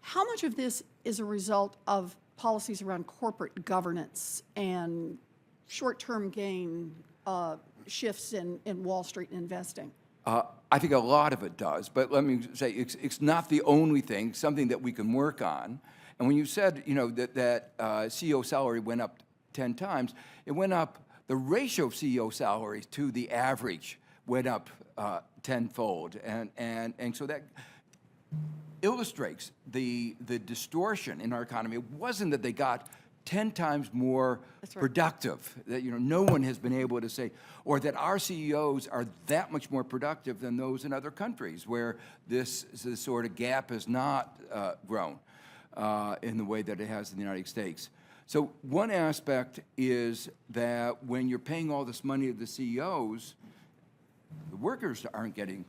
How much of this is a result of policies around corporate governance and short-term gain shifts in Wall Street investing? I think a lot of it does, but let me say it's not the only thing. Something that we can work on. And when you said, you know, that CEO salary went up 10 times, it went up. The ratio of CEO salaries to the average went up tenfold, and so that illustrates the distortion in our economy. It wasn't that they got 10 times more productive, that, you know, no one has been able to say, or that our CEOs are that much more productive than those in other countries where this sort of gap has not grown in the way that it has in the United States. So one aspect is that when you're paying all this money to the CEOs, the workers aren't getting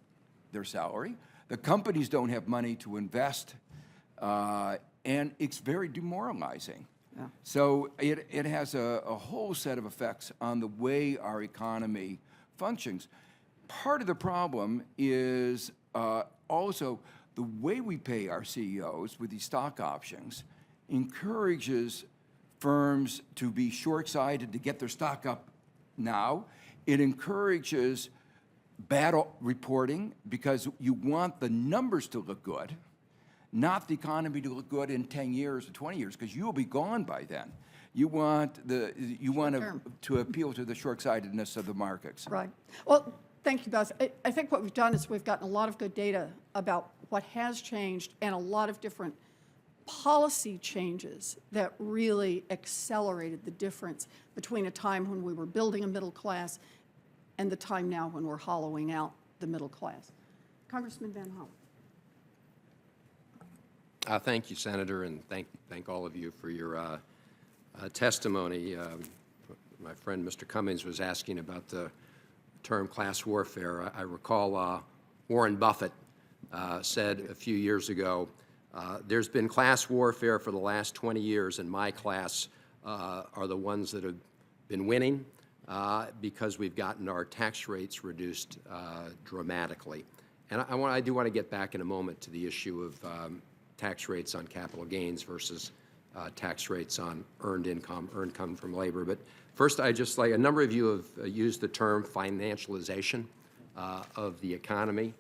their salary. The companies don't have money to invest, and it's very demoralizing. Yeah. So it has a whole set of effects on the way our economy functions. Part of the problem is also the way we pay our CEOs with these stock options encourages firms to be short-sighted to get their stock up now. It encourages bad reporting because you want the numbers to look good, not the economy to look good in 10 years or 20 years, because you'll be gone by then. You want to appeal to the short-sightedness of the markets. Right. Well, thank you, Beth. I think what we've done is we've gotten a lot of good data about what has changed and a lot of different policy changes that really accelerated the difference between a time when we were building a middle class and the time now when we're hollowing out the middle class. Congressman Van Hollen. Thank you, Senator, and thank all of you for your testimony. My friend Mr. Cummings was asking about the term class warfare. I recall Warren Buffett said a few years ago, there's been class warfare for the last 20 years, and my class are the ones that have been winning because we've gotten our tax rates reduced dramatically. And I do want to get back in a moment to the issue of tax rates on capital gains versus tax rates on earned income from labor. But first, a number of you have used the term financialization of the economy.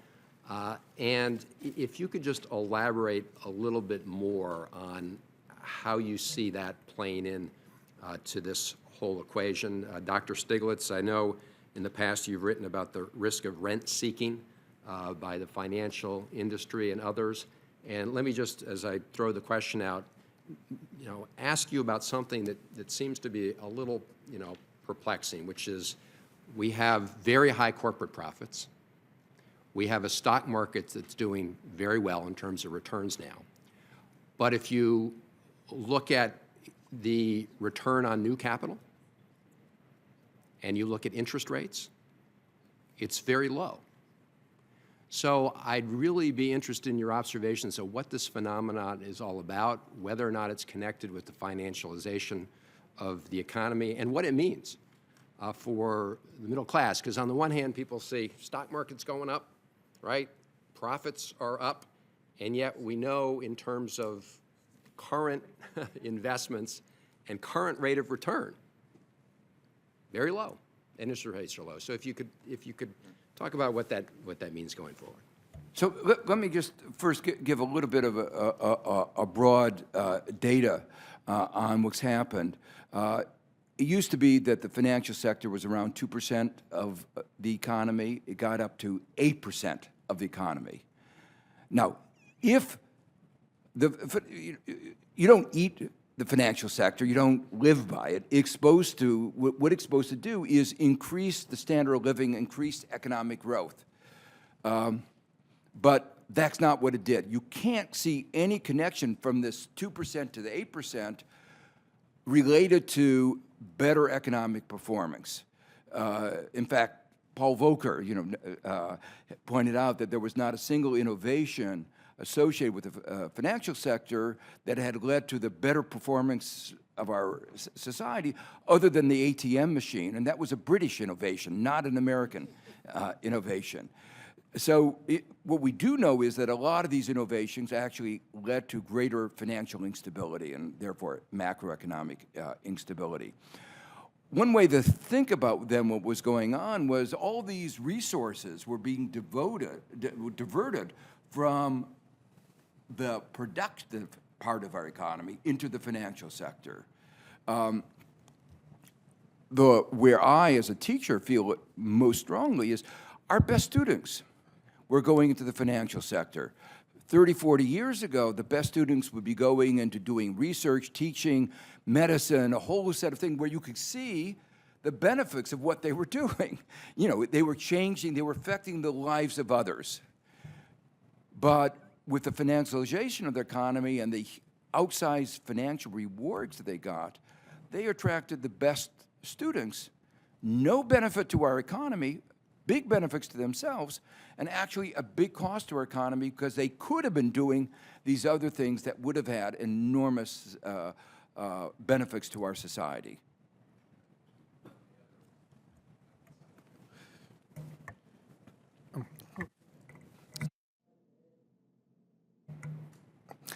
And if you could just elaborate a little bit more on how you see that playing in to this whole equation. Dr. Stiglitz, I know in the past you've written about the risk of rent seeking by the financial industry and others. And let me just, as I throw the question out, ask you about something that seems to be a little, perplexing, which is we have very high corporate profits. We have a stock market that's doing very well in terms of returns now. But if you look at the return on new capital and you look at interest rates, it's very low. So I'd really be interested in your observations of what this phenomenon is all about, whether or not it's connected with the financialization of the economy, and what it means for the middle class. Because on the one hand, people see stock market's going up, right? Profits are up, and yet we know in terms of current investments and current rate of return, very low. Interest rates are low. So if you could talk about what that means going forward. So let me just first give a little bit of a broad data on what's happened. It used to be that the financial sector was around 2% of the economy. It got up to 8% of the economy. Now, if you don't eat the financial sector, you don't live by it. What it's supposed to do is increase the standard of living, increase economic growth. But that's not what it did. You can't see any connection from this 2% to the 8% related to better economic performance. In fact, Paul Volcker, pointed out that there was not a single innovation associated with the financial sector that had led to the better performance of our society other than the ATM machine, and that was a British innovation, not an American innovation. What we do know is that a lot of these innovations actually led to greater financial instability and therefore macroeconomic instability. One way to think about then what was going on was all these resources were being diverted from the productive part of our economy into the financial sector. Where I, as a teacher, feel it most strongly is our best students were going into the financial sector. 30, 40 years ago, the best students would be going into doing research, teaching, medicine, a whole set of things where you could see the benefits of what they were doing. You know, they were changing, they were affecting the lives of others. But with the financialization of the economy and the outsized financial rewards that they got, they attracted the best students, no benefit to our economy, big benefits to themselves, and actually a big cost to our economy because they could have been doing these other things that would have had enormous benefits to our society.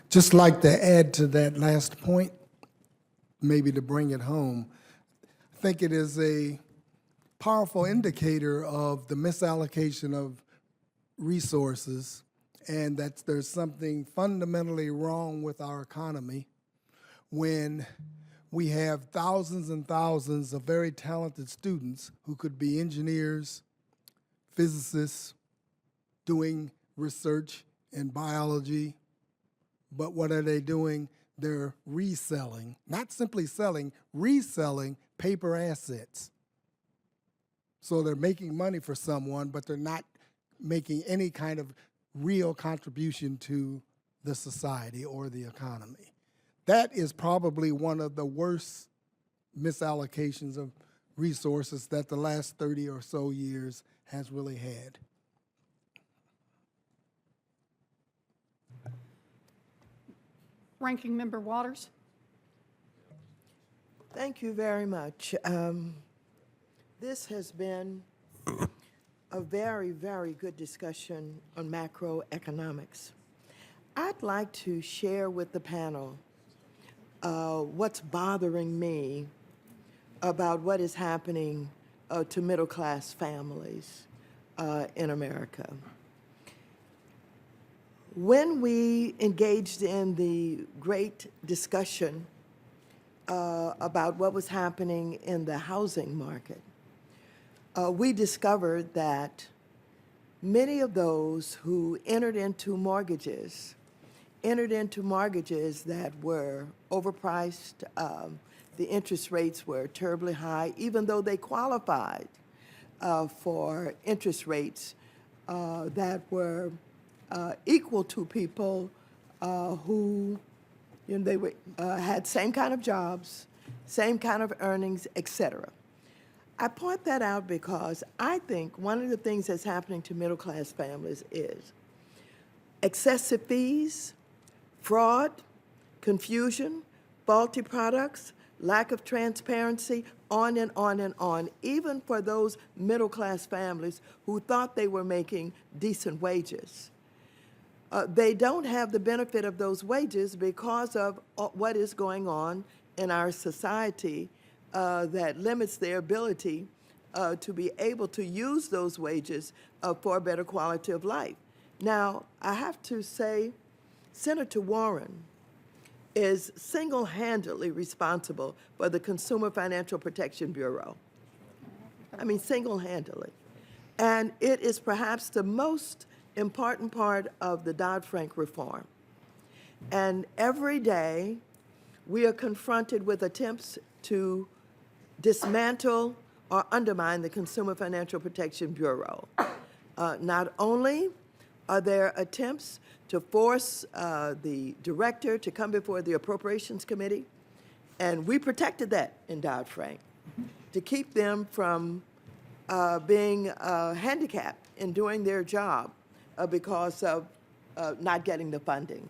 Just like to add to that last point, maybe to bring it home, I think it is a powerful indicator of the misallocation of resources and that there's something fundamentally wrong with our economy when we have thousands and thousands of very talented students who could be engineers, physicists, doing research in biology, but what are they doing? They're reselling, not simply selling, reselling paper assets. So they're making money for someone, but they're not making any kind of real contribution to the society or the economy. That is probably one of the worst misallocations of resources that the last 30 or so years has really had. Ranking Member Waters. Thank you very much. This has been a very, very good discussion on macroeconomics. I'd like to share with the panel what's bothering me about what is happening to middle-class families in America. When we engaged in the great discussion about what was happening in the housing market, we discovered that many of those who entered into mortgages that were overpriced. The interest rates were terribly high, even though they qualified for interest rates that were equal to people who, they were, had same kind of jobs, same kind of earnings, etc. I point that out because I think one of the things that's happening to middle-class families is excessive fees, fraud, confusion, faulty products, lack of transparency, on and on and on, even for those middle-class families who thought they were making decent wages. They don't have the benefit of those wages because of what is going on in our society that limits their ability to be able to use those wages for a better quality of life. Now, I have to say, Senator Warren is single-handedly responsible for the Consumer Financial Protection Bureau. I mean, single-handedly. And it is perhaps the most important part of the Dodd-Frank reform. And every day, we are confronted with attempts to dismantle or undermine the Consumer Financial Protection Bureau. Not only are there attempts to force the director to come before the Appropriations Committee, and we protected that in Dodd-Frank, to keep them from being handicapped in doing their job because of not getting the funding.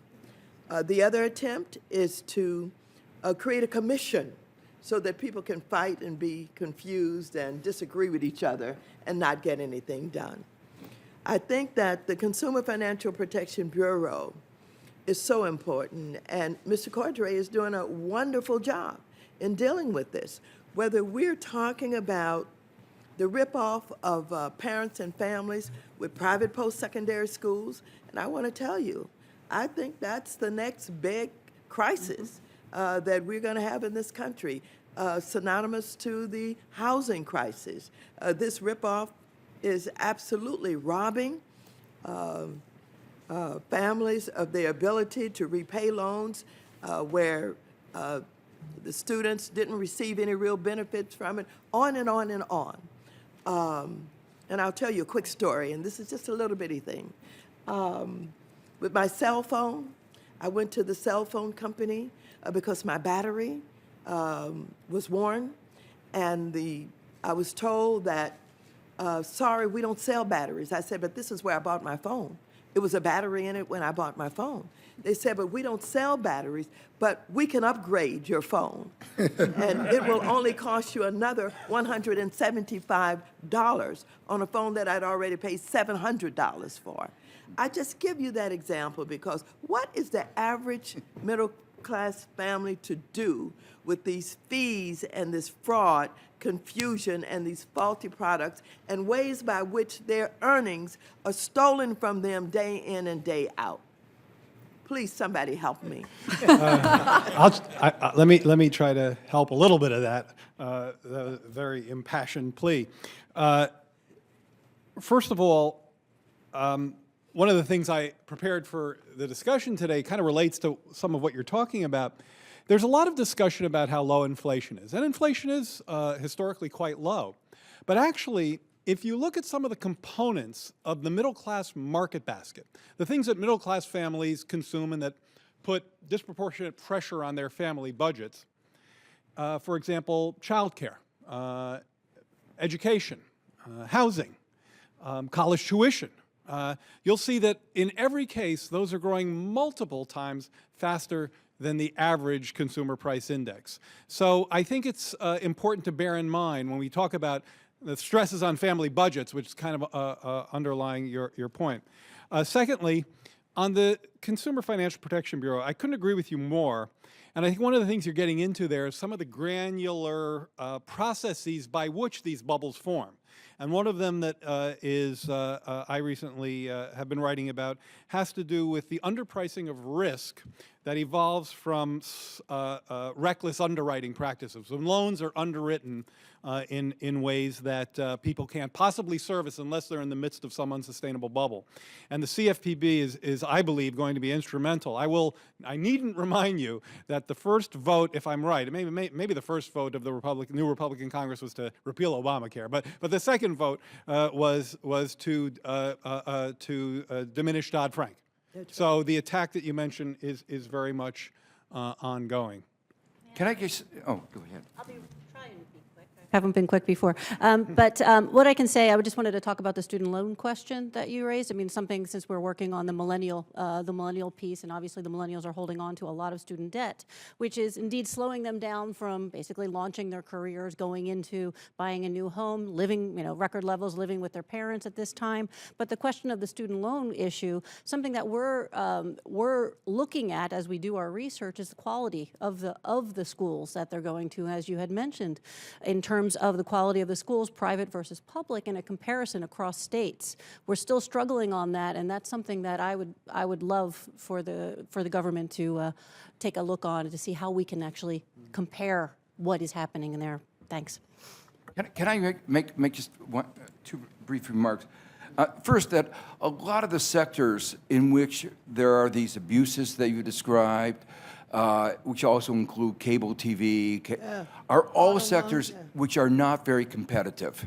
The other attempt is to create a commission so that people can fight and be confused and disagree with each other and not get anything done. I think that the Consumer Financial Protection Bureau is so important, and Mr. Cordray is doing a wonderful job in dealing with this. Whether we're talking about the ripoff of parents and families with private post-secondary schools, and I want to tell you, I think that's the next big crisis that we're going to have in this country, synonymous to the housing crisis. This ripoff is absolutely robbing families of their ability to repay loans where the students didn't receive any real benefits from it, on and on and on. And I'll tell you a quick story, and this is just a little bitty thing. With my cell phone, I went to the cell phone company because my battery was worn, and I was told that, sorry, we don't sell batteries. I said, but this is where I bought my phone. It was a battery in it when I bought my phone. They said, but we don't sell batteries, but we can upgrade your phone. And it will only cost you another $175 on a phone that I'd already paid $700 for. I just give you that example because what is the average middle-class family to do with these fees and this fraud, confusion, and these faulty products and ways by which their earnings are stolen from them day in and day out? Please, somebody help me. Let me try to help a little bit of that very impassioned plea. First of all, one of the things I prepared for the discussion today kind of relates to some of what you're talking about. There's a lot of discussion about how low inflation is, and inflation is historically quite low. But actually, if you look at some of the components of the middle-class market basket, the things that middle-class families consume and that put disproportionate pressure on their family budgets, for example, childcare, education, housing, college tuition, you'll see that in every case, those are growing multiple times faster than the average consumer price index. So I think it's important to bear in mind when we talk about the stresses on family budgets, which is kind of underlying your point. Secondly, on the Consumer Financial Protection Bureau, I couldn't agree with you more. And I think one of the things you're getting into there is some of the granular processes by which these bubbles form. And one of them that I recently have been writing about has to do with the underpricing of risk that evolves from reckless underwriting practices. When loans are underwritten in ways that people can't possibly service unless they're in the midst of some unsustainable bubble. And the CFPB is, I believe, going to be instrumental. I needn't remind you that the first vote, if I'm right, maybe the first vote of the new Republican Congress was to repeal Obamacare, but the second vote was to diminish Dodd-Frank. So the attack that you mentioned is very much ongoing. Can I just, oh, go ahead. I'll be trying to be quick. I haven't been quick before. But what I can say, I just wanted to talk about the student loan question that you raised. I mean, something, since we're working on the millennial piece, and obviously the millennials are holding on to a lot of student debt, which is indeed slowing them down from basically launching their careers, going into buying a new home, living, record levels, living with their parents at this time. But the question of the student loan issue, something that we're looking at as we do our research, is the quality of the schools that they're going to, as you had mentioned, in terms of the quality of the schools, private versus public, and a comparison across states. We're still struggling on that, and that's something that I would love for the government to take a look on, to see how we can actually compare what is happening in there. Thanks. Can I make just two brief remarks? First, that a lot of the sectors in which there are these abuses that you described, which also include cable TV, are all sectors which are not very competitive.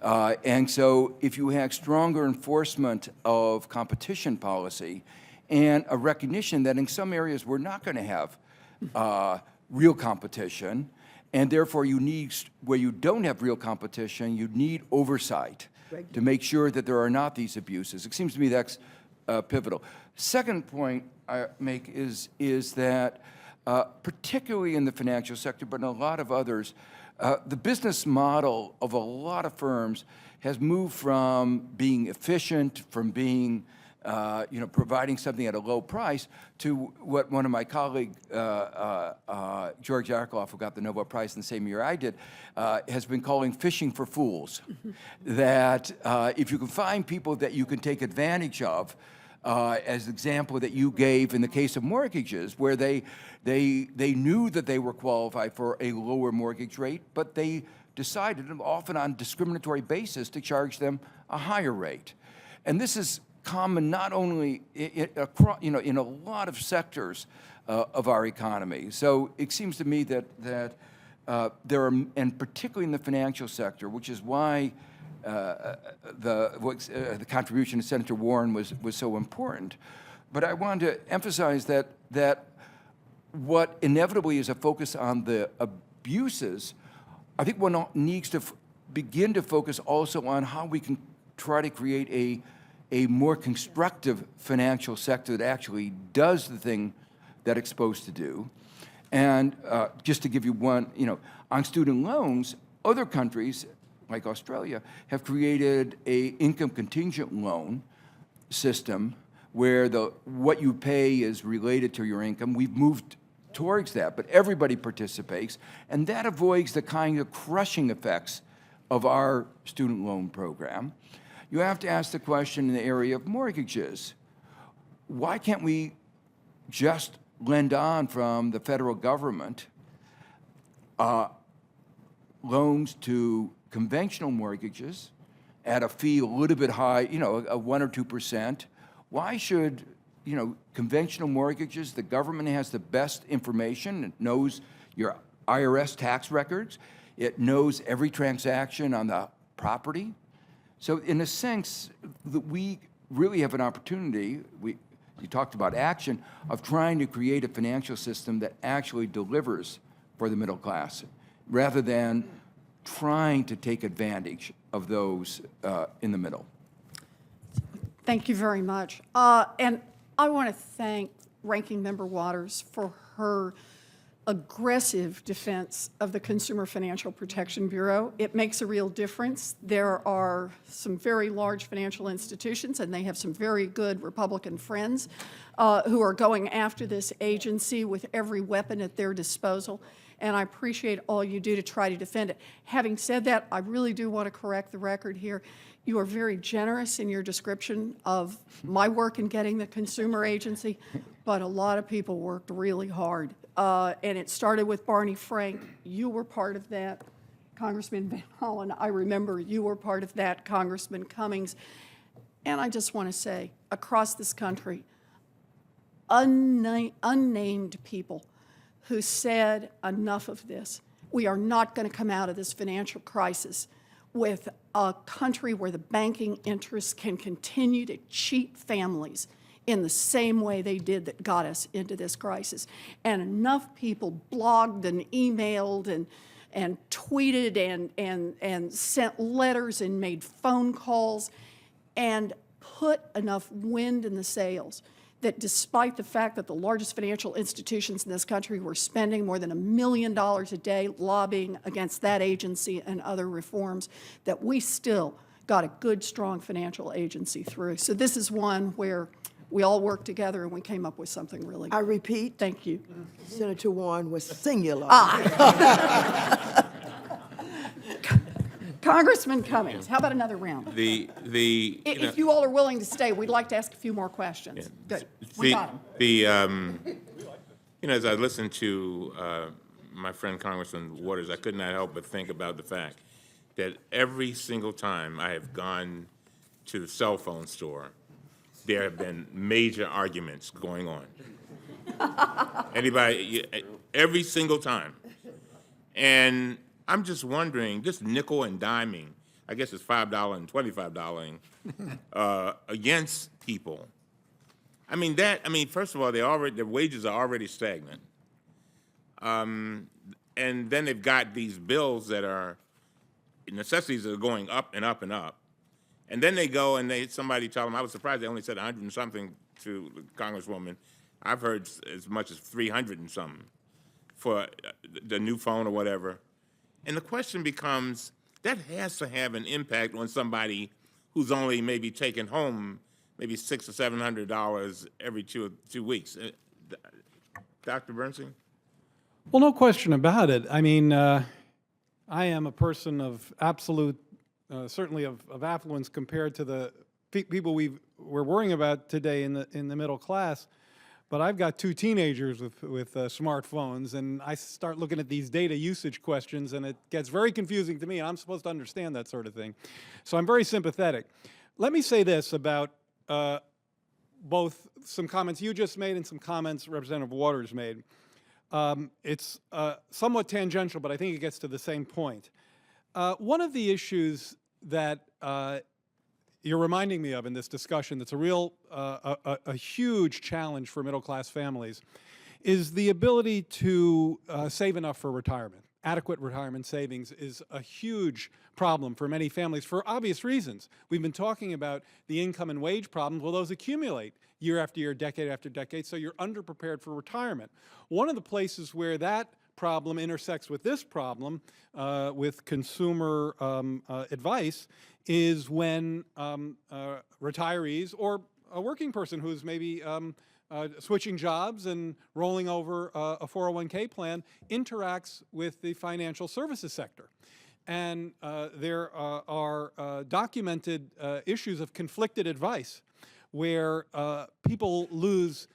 And so if you have stronger enforcement of competition policy and a recognition that in some areas we're not going to have real competition, and therefore you need, where you don't have real competition, you need oversight to make sure that there are not these abuses. It seems to me that's pivotal. Second point I make is that particularly in the financial sector, but in a lot of others, the business model of a lot of firms has moved from being efficient, from being, providing something at a low price, to what one of my colleagues, George Arkoff, who got the Nobel Prize in the same year I did, has been calling fishing for fools. That if you can find people that you can take advantage of, as the example that you gave in the case of mortgages, where they knew that they were qualified for a lower mortgage rate, but they decided, often on discriminatory basis, to charge them a higher rate. And this is common not only in a lot of sectors of our economy. So it seems to me that there are, and particularly in the financial sector, which is why the contribution of Senator Warren was so important. But I wanted to emphasize that what inevitably is a focus on the abuses, I think one needs to begin to focus also on how we can try to create a more constructive financial sector that actually does the thing that it's supposed to do. And just to give you one, on student loans, other countries like Australia have created a income contingent loan system where what you pay is related to your income. We've moved towards that, but everybody participates, and that avoids the kind of crushing effects of our student loan program. You have to ask the question in the area of mortgages. Why can't we just lend on from the federal government loans to conventional mortgages at a fee a little bit high, a 1 or 2%? Why should, conventional mortgages, the government has the best information. It knows your IRS tax records. It knows every transaction on the property. So in a sense, we really have an opportunity, you talked about action, of trying to create a financial system that actually delivers for the middle class, rather than trying to take advantage of those in the middle. Thank you very much. And I want to thank Ranking Member Waters for her aggressive defense of the Consumer Financial Protection Bureau. It makes a real difference. There are some very large financial institutions, and they have some very good Republican friends who are going after this agency with every weapon at their disposal. And I appreciate all you do to try to defend it. Having said that, I really do want to correct the record here. You are very generous in your description of my work in getting the consumer agency, but a lot of people worked really hard. And it started with Barney Frank. You were part of that. Congressman Van Hollen, I remember you were part of that, Congressman Cummings. And I just want to say, across this country, unnamed people who said, enough of this. We are not going to come out of this financial crisis with a country where the banking interests can continue to cheat families in the same way they did that got us into this crisis. And enough people blogged and emailed and tweeted and sent letters and made phone calls and put enough wind in the sails that despite the fact that the largest financial institutions in this country were spending more than $1 million a day lobbying against that agency and other reforms, that we still got a good, strong financial agency through. So this is one where we all worked together and we came up with something really good. I repeat. Thank you. Senator Warren was singular. Congressman Cummings, how about another round? If you all are willing to stay, we'd like to ask a few more questions. Good. We got them. As I listened to my friend Congressman Waters, I could not help but think about the fact that every single time I have gone to the cell phone store, there have been major arguments going on. Every single time. And I'm just wondering, this nickel and diming, I guess it's $5 and $25 against people. First of all, their wages are already stagnant. And then they've got these bills that are, necessities that are going up and up and up. And then they go and somebody tell them, I was surprised they only said 100 and something to the Congresswoman. I've heard as much as 300 and something for the new phone or whatever. And the question becomes, that has to have an impact on somebody who's only maybe taking home maybe $600 or $700 every two weeks. Dr. Bernstein? Well, no question about it. I mean, I am a person of absolute, certainly of affluence compared to the people we're worrying about today in the middle class. But I've got two teenagers with smartphones, and I start looking at these data usage questions, and it gets very confusing to me, and I'm supposed to understand that sort of thing. So I'm very sympathetic. Let me say this about both some comments you just made and some comments Representative Waters made. It's somewhat tangential, but I think it gets to the same point. One of the issues that you're reminding me of in this discussion that's a real, a huge challenge for middle-class families is the ability to save enough for retirement. Adequate retirement savings is a huge problem for many families for obvious reasons. We've been talking about the income and wage problems. Well, those accumulate year after year, decade after decade, so you're underprepared for retirement. One of the places where that problem intersects with this problem, with consumer advice, is when retirees or a working person who's maybe switching jobs and rolling over a 401k plan interacts with the financial services sector. And there are documented issues of conflicted advice where people lose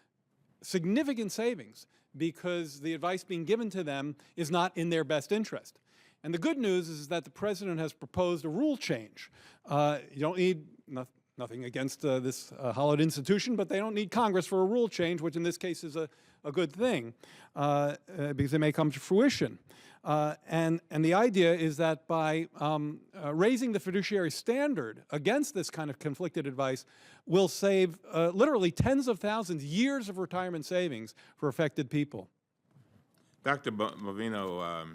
significant savings because the advice being given to them is not in their best interest. And the good news is that the President has proposed a rule change. You don't need, nothing against this hallowed institution, but they don't need Congress for a rule change, which in this case is a good thing, because it may come to fruition. And the idea is that by raising the fiduciary standard against this kind of conflicted advice, will save literally tens of thousands, years of retirement savings for affected people. Dr. Bovino,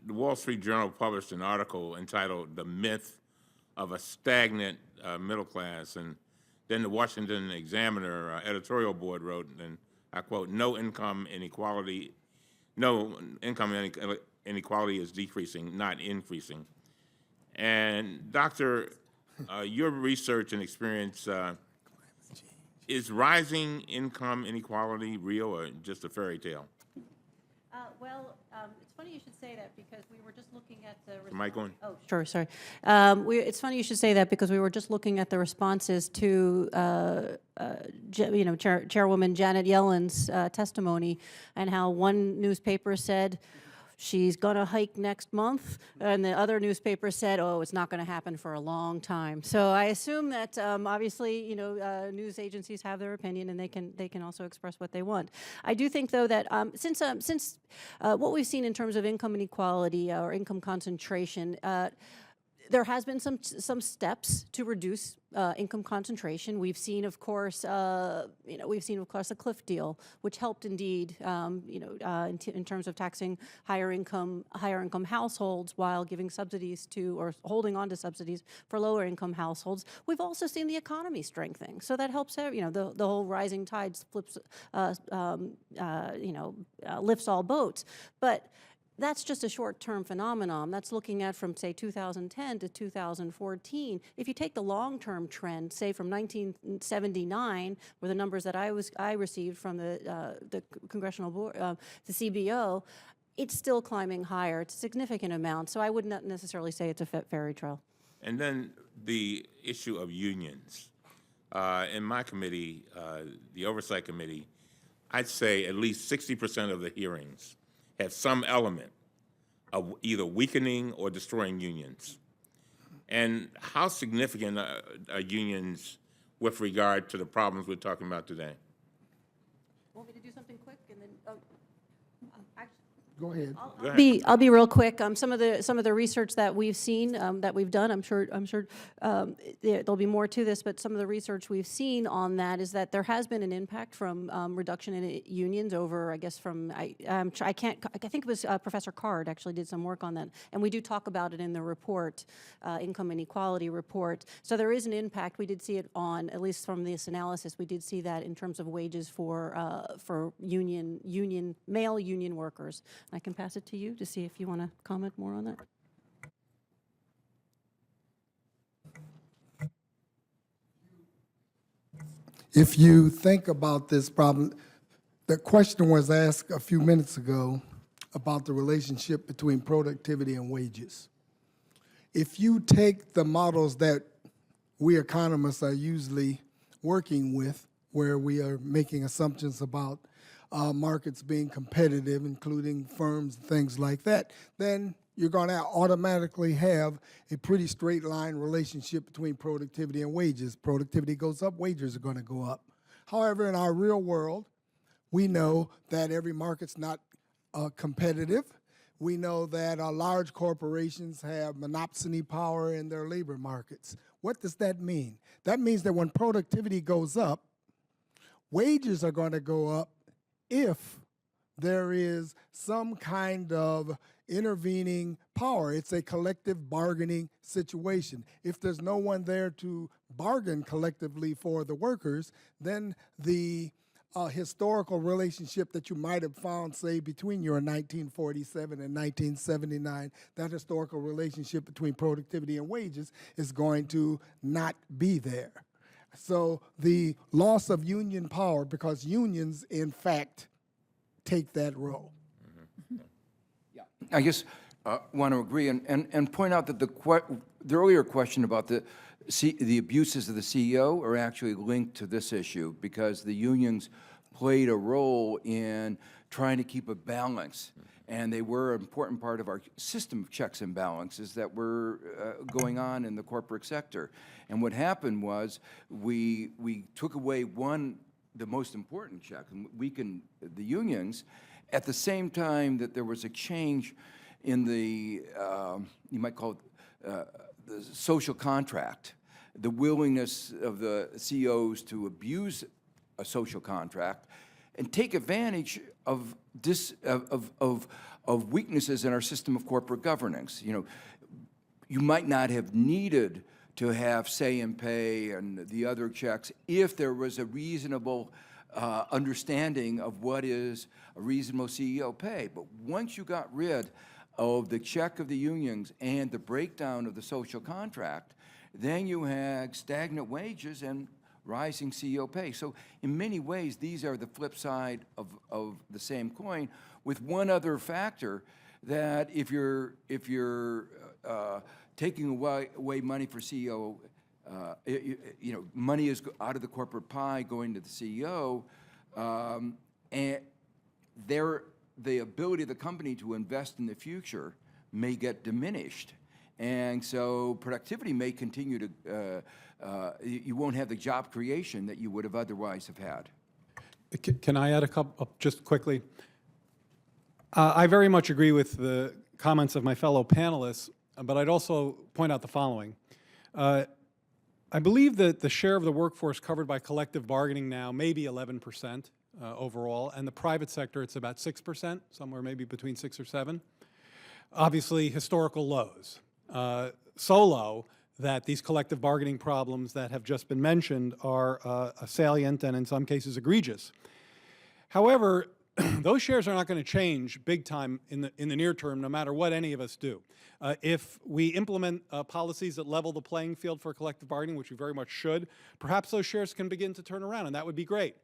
the Wall Street Journal published an article entitled "The Myth of a Stagnant Middle Class," and then the Washington Examiner editorial board wrote, and I quote, no income inequality is decreasing, not increasing. And Doctor, your research and experience, is rising income inequality real or just a fairy tale? It's funny you should say that because we were just looking at the... Mic on? Oh, sure, sorry. It's funny you should say that because we were just looking at the responses to, Chairwoman Janet Yellen's testimony, and how one newspaper said she's going to hike next month, and the other newspaper said, oh, it's not going to happen for a long time. So I assume that obviously, news agencies have their opinion, and they can also express what they want. I do think, though, that since what we've seen in terms of income inequality or income concentration, there has been some steps to reduce income concentration. We've seen, of course, the Cliff deal, which helped indeed, in terms of taxing higher income households while giving subsidies to, or holding on to subsidies for lower income households. We've also seen the economy strengthening, so that helps. The whole rising tide lifts all boats, but. That's just a short-term phenomenon. That's looking at from, say, 2010 to 2014. If you take the long-term trend, say from 1979, where the numbers that I received from the Congressional Board, the CBO, it's still climbing higher. It's a significant amount. So I would not necessarily say it's a fairy tale. And then the issue of unions. In my committee, the Oversight Committee, I'd say at least 60% of the hearings have some element of either weakening or destroying unions. And how significant are unions with regard to the problems we're talking about today? Want me to do something quick and then? Go ahead. I'll be real quick. Some of the research that we've seen, that we've done, I'm sure there'll be more to this, but some of the research we've seen on that is that there has been an impact from reduction in unions over, I guess, from I think it was Professor Card actually did some work on that, and we do talk about it in the report, income inequality report. So there is an impact. We did see it on, at least from this analysis, we did see that in terms of wages for male union workers. I can pass it to you to see if you want to comment more on that. If you think about this problem, the question was asked a few minutes ago about the relationship between productivity and wages. If you take the models that we economists are usually working with, where we are making assumptions about markets being competitive, including firms and things like that, then you're going to automatically have a pretty straight line relationship between productivity and wages. Productivity goes up, wages are going to go up. However, in our real world, we know that every market's not competitive. We know that large corporations have monopoly power in their labor markets. What does that mean? That means that when productivity goes up, wages are going to go up if there is some kind of intervening power. It's a collective bargaining situation. If there's no one there to bargain collectively for the workers, then the historical relationship that you might have found, say, between your 1947 and 1979, that historical relationship between productivity and wages is going to not be there. So the loss of union power, because unions, in fact, take that role. I guess want to agree and point out that the earlier question about the abuses of the CEO are actually linked to this issue, because the unions played a role in trying to keep a balance, and they were an important part of our system of checks and balances that were going on in the corporate sector. And what happened was we took away the most important check, and weakened the unions, at the same time that there was a change in the, you might call it the social contract, the willingness of the CEOs to abuse a social contract and take advantage of weaknesses in our system of corporate governance. You know, you might not have needed to have say and pay and the other checks if there was a reasonable understanding of what is a reasonable CEO pay. But once you got rid of the check of the unions and the breakdown of the social contract, then you had stagnant wages and rising CEO pay. So in many ways, these are the flip side of the same coin, with one other factor, that if you're taking away money for CEO, you know, money is out of the corporate pie going to the CEO, and the ability of the company to invest in the future may get diminished. And so productivity may continue to, you won't have the job creation that you would have otherwise have had. Can I add a couple, just quickly? I very much agree with the comments of my fellow panelists, but I'd also point out the following. I believe that the share of the workforce covered by collective bargaining now may be 11% overall, and the private sector it's about 6%, somewhere maybe between 6 or 7. Obviously, historical lows. So low that these collective bargaining problems that have just been mentioned are salient and in some cases egregious. However, those shares are not going to change big time in the near term, no matter what any of us do. If we implement policies that level the playing field for collective bargaining, which we very much should, perhaps those shares can begin to turn around, and that would be great.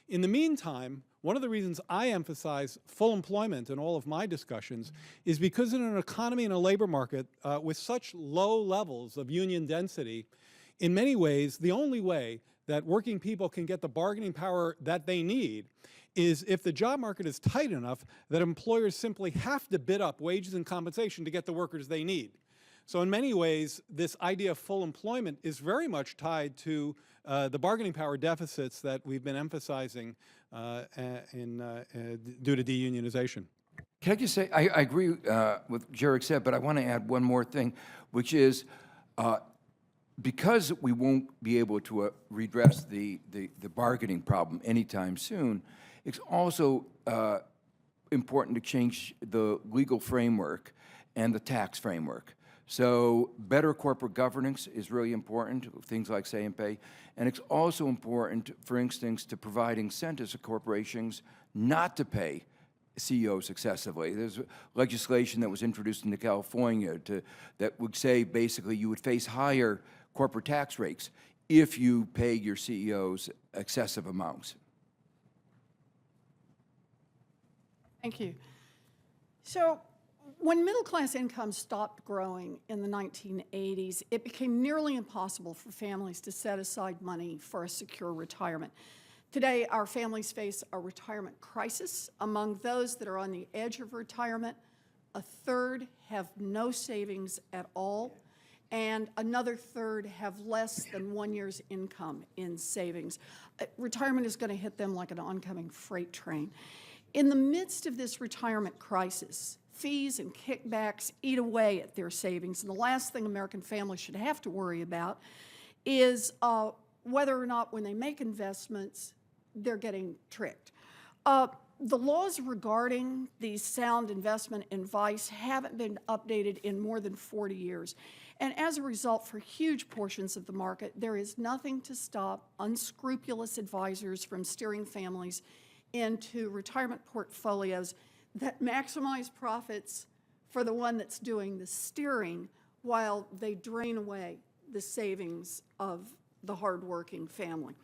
In the meantime, one of the reasons I emphasize full employment in all of my discussions is because in an economy and a labor market with such low levels of union density, in many ways, the only way that working people can get the bargaining power that they need is if the job market is tight enough that employers simply have to bid up wages and compensation to get the workers they need. So in many ways, this idea of full employment is very much tied to the bargaining power deficits that we've been emphasizing due to deunionization. Can I just say, I agree with what Gerald said, but I want to add one more thing, which is because we won't be able to redress the bargaining problem anytime soon, it's also important to change the legal framework and the tax framework. So better corporate governance is really important, things like say and pay, and it's also important, for instance, to provide incentives to corporations not to pay CEOs excessively. There's legislation that was introduced into California that would say basically you would face higher corporate tax rates if you pay your CEOs excessive amounts. Thank you. So when middle-class income stopped growing in the 1980s, it became nearly impossible for families to set aside money for a secure retirement. Today, our families face a retirement crisis. Among those that are on the edge of retirement, a third have no savings at all, and another third have less than 1 year's income in savings. Retirement is going to hit them like an oncoming freight train. In the midst of this retirement crisis, fees and kickbacks eat away at their savings, and the last thing American families should have to worry about is whether or not when they make investments, they're getting tricked. The laws regarding these sound investment advice haven't been updated in more than 40 years. And as a result, for huge portions of the market, there is nothing to stop unscrupulous advisors from steering families into retirement portfolios that maximize profits for the one that's doing the steering while they drain away the savings of the hardworking family.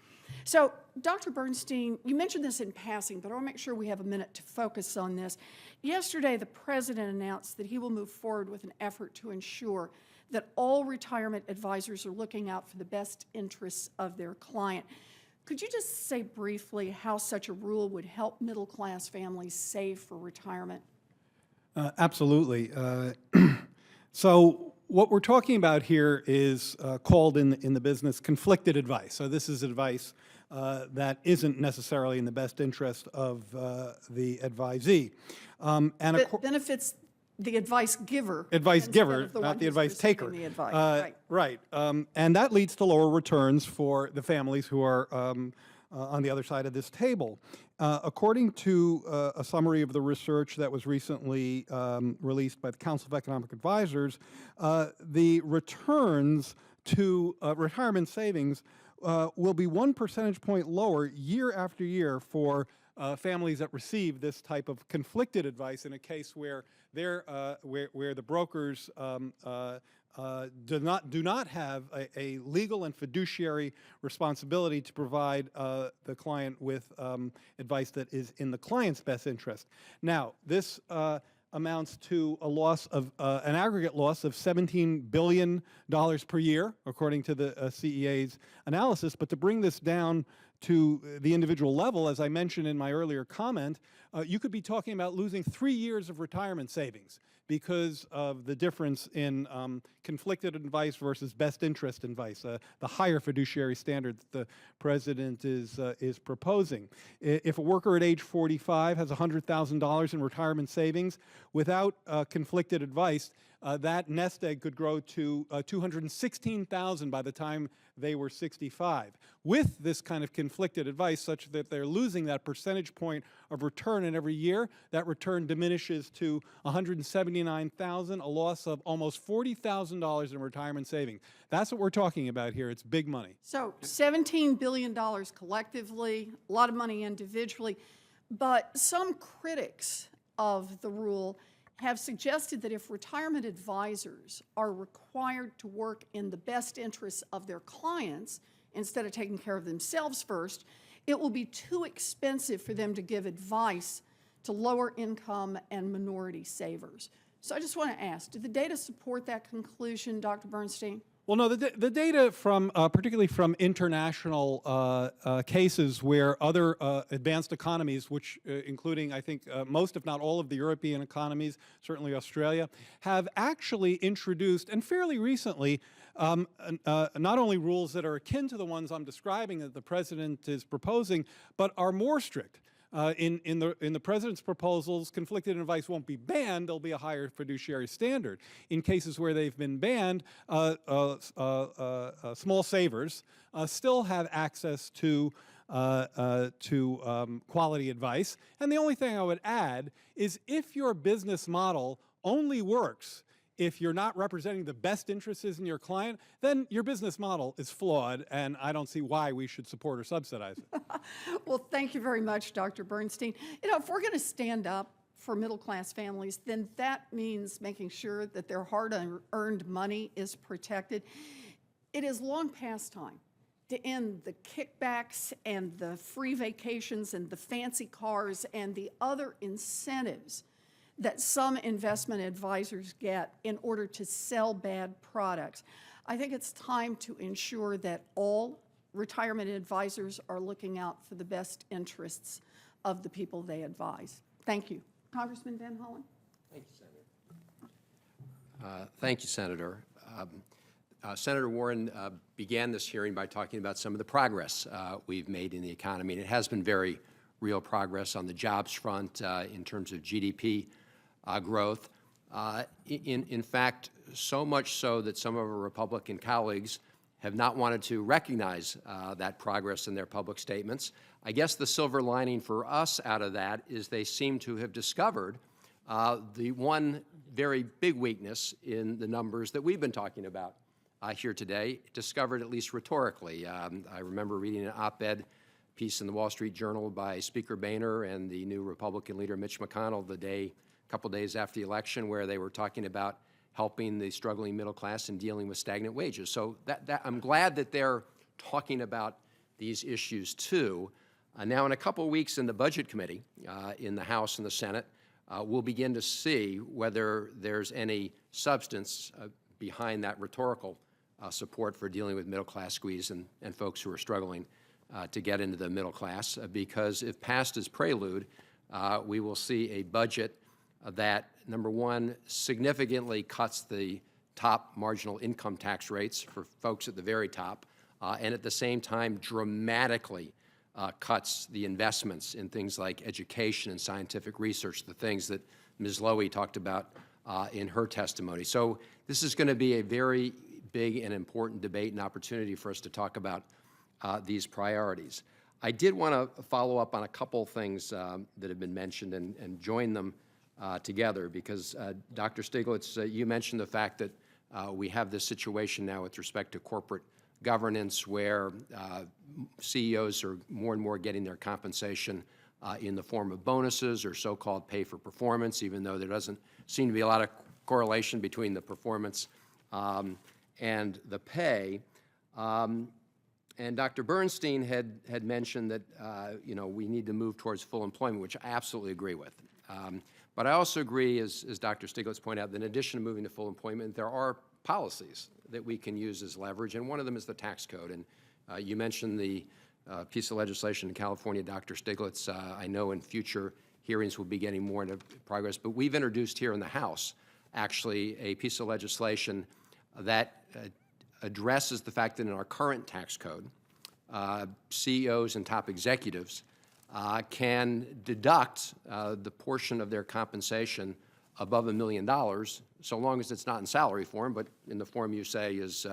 So, Dr. Bernstein, you mentioned this in passing, but I want to make sure we have a minute to focus on this. Yesterday, the President announced that he will move forward with an effort to ensure that all retirement advisors are looking out for the best interests of their client. Could you just say briefly how such a rule would help middle-class families save for retirement? Absolutely. So what we're talking about here is called in the business conflicted advice. So this is advice that isn't necessarily in the best interest of the advisee. It benefits the advice giver. Advice giver, instead of not one the who's advice receiving taker. the advice. Right. And that leads to lower returns for the families who are on the other side of this table. According to a summary of the research that was recently released by the Council of Economic Advisors, the returns to retirement savings will be 1 percentage point lower year after year for families that receive this type of conflicted advice in a case where where the brokers do not have a legal and fiduciary responsibility to provide the client with advice that is in the client's best interest. Now, this amounts to a loss of an aggregate loss of $17 billion per year, according to the CEA's analysis. But to bring this down to the individual level, as I mentioned in my earlier comment, you could be talking about losing 3 years of retirement savings because of the difference in conflicted advice versus best interest advice, the higher fiduciary standard that the President is proposing. If a worker at age 45 has $100,000 in retirement savings, without conflicted advice, that nest egg could grow to $216,000 by the time they were 65. With this kind of conflicted advice, such that they're losing that percentage point of return in every year, that return diminishes to $179,000, a loss of almost $40,000 in retirement savings. That's what we're talking about here. It's big money. So $17 billion collectively, a lot of money individually, but some critics of the rule have suggested that if retirement advisors are required to work in the best interests of their clients instead of taking care of themselves first, it will be too expensive for them to give advice to lower income and minority savers. So I just want to ask, do the data support that conclusion, Dr. Bernstein? Well, no, the data from, particularly from international cases where other advanced economies, which including, I think, most if not all of the European economies, certainly Australia, have actually introduced, and fairly recently, not only rules that are akin to the ones I'm describing that the President is proposing, but are more strict. In the President's proposals, conflicted advice won't be banned. There'll be a higher fiduciary standard. In cases where they've been banned, small savers still have access to quality advice. And the only thing I would add is if your business model only works if you're not representing the best interests in your client, then your business model is flawed, and I don't see why we should support or subsidize it. Well, thank you very much, Dr. Bernstein. You know, if we're going to stand up for middle-class families, then that means making sure that their hard-earned money is protected. It is long past time to end the kickbacks and the free vacations and the fancy cars and the other incentives that some investment advisors get in order to sell bad products. I think it's time to ensure that all retirement advisors are looking out for the best interests of the people they advise. Thank you. Congressman Van Hollen. Thank you, Senator. Thank you, Senator. Senator Warren began this hearing by talking about some of the progress we've made in the economy, and it has been very real progress on the jobs front in terms of GDP growth. In fact, so much so that some of our Republican colleagues have not wanted to recognize that progress in their public statements. I guess the silver lining for us out of that is they seem to have discovered the one very big weakness in the numbers that we've been talking about here today, discovered at least rhetorically. I remember reading an op-ed piece in the Wall Street Journal by Speaker Boehner and the new Republican leader Mitch McConnell a couple days after the election, where they were talking about helping the struggling middle class and dealing with stagnant wages. So I'm glad that they're talking about these issues too. Now, in a couple of weeks in the Budget Committee, in the House and the Senate, we'll begin to see whether there's any substance behind that rhetorical support for dealing with middle-class squeeze and folks who are struggling to get into the middle class, because if passed as prelude, we will see a budget that, number one, significantly cuts the top marginal income tax rates for folks at the very top, and at the same time dramatically cuts the investments in things like education and scientific research, the things that Ms. Lowy talked about in her testimony. So this is going to be a very big and important debate and opportunity for us to talk about these priorities. I did want to follow up on a couple things that have been mentioned and join them together, because Dr. Stiglitz, you mentioned the fact that we have this situation now with respect to corporate governance where CEOs are more and more getting their compensation in the form of bonuses or so-called pay for performance, even though there doesn't seem to be a lot of correlation between the performance and the pay. And Dr. Bernstein had mentioned that we need to move towards full employment, which I absolutely agree with. But I also agree, as Dr. Stiglitz pointed out, that in addition to moving to full employment, there are policies that we can use as leverage, and one of them is the tax code. And you mentioned the piece of legislation in California, Dr. Stiglitz. I know in future hearings we'll be getting more into progress, but we've introduced here in the House, actually, a piece of legislation that addresses the fact that in our current tax code, CEOs and top executives can deduct the portion of their compensation above $1 million, so long as it's not in salary form, but in the form you say is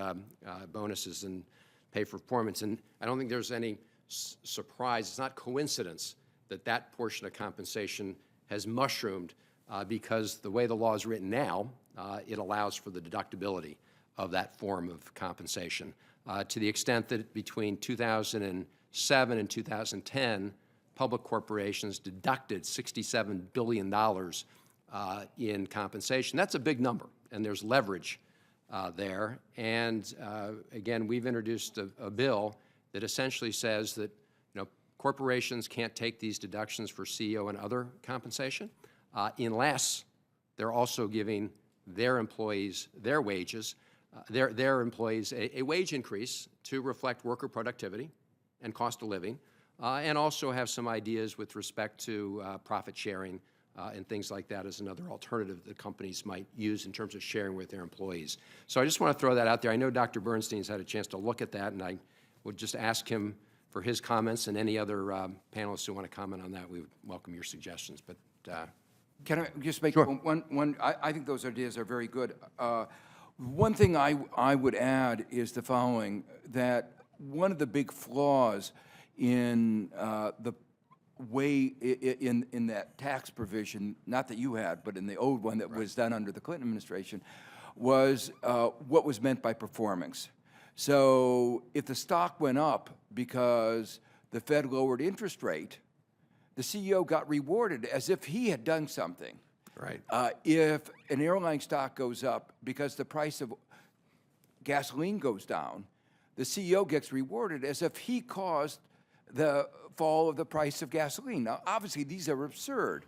bonuses and pay for performance. And I don't think there's any surprise, it's not coincidence that that portion of compensation has mushroomed because the way the law is written now, it allows for the deductibility of that form of compensation. To the extent that between 2007 and 2010, public corporations deducted $67 billion in compensation. That's a big number, and there's leverage there. And again, we've introduced a bill that essentially says that corporations can't take these deductions for CEO and other compensation unless they're also giving their employees their wages, their employees a wage increase to reflect worker productivity and cost of living, and also have some ideas with respect to profit sharing and things like that as another alternative that companies might use in terms of sharing with their employees. So I just want to throw that out there. I know Dr. Bernstein's had a chance to look at that, and I would just ask him for his comments, and any other panelists who want to comment on that, we would welcome your suggestions. But can I just make Sure. one? I think those ideas are very good. One thing I would add is the following, that one of the big flaws in the way in that tax provision, not that you had, but in the old one that was done under the Clinton administration, was what was meant by performance. So if the stock went up because the Fed lowered interest rate, the CEO got rewarded as if he had done something. Right. If an airline stock goes up because the price of gasoline goes down, the CEO gets rewarded as if he caused the fall of the price of gasoline. Now, obviously, these are absurd.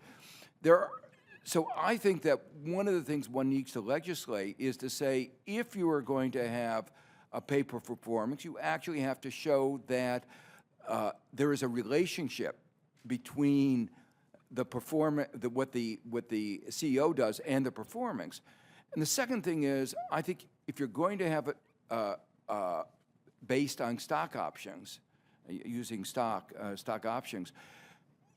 So I think that one of the things one needs to legislate is to say, if you are going to have a pay for performance, you actually have to show that there is a relationship between the what the CEO does and the performance. And the second thing is, I think if you're going to have it based on stock options, using stock options,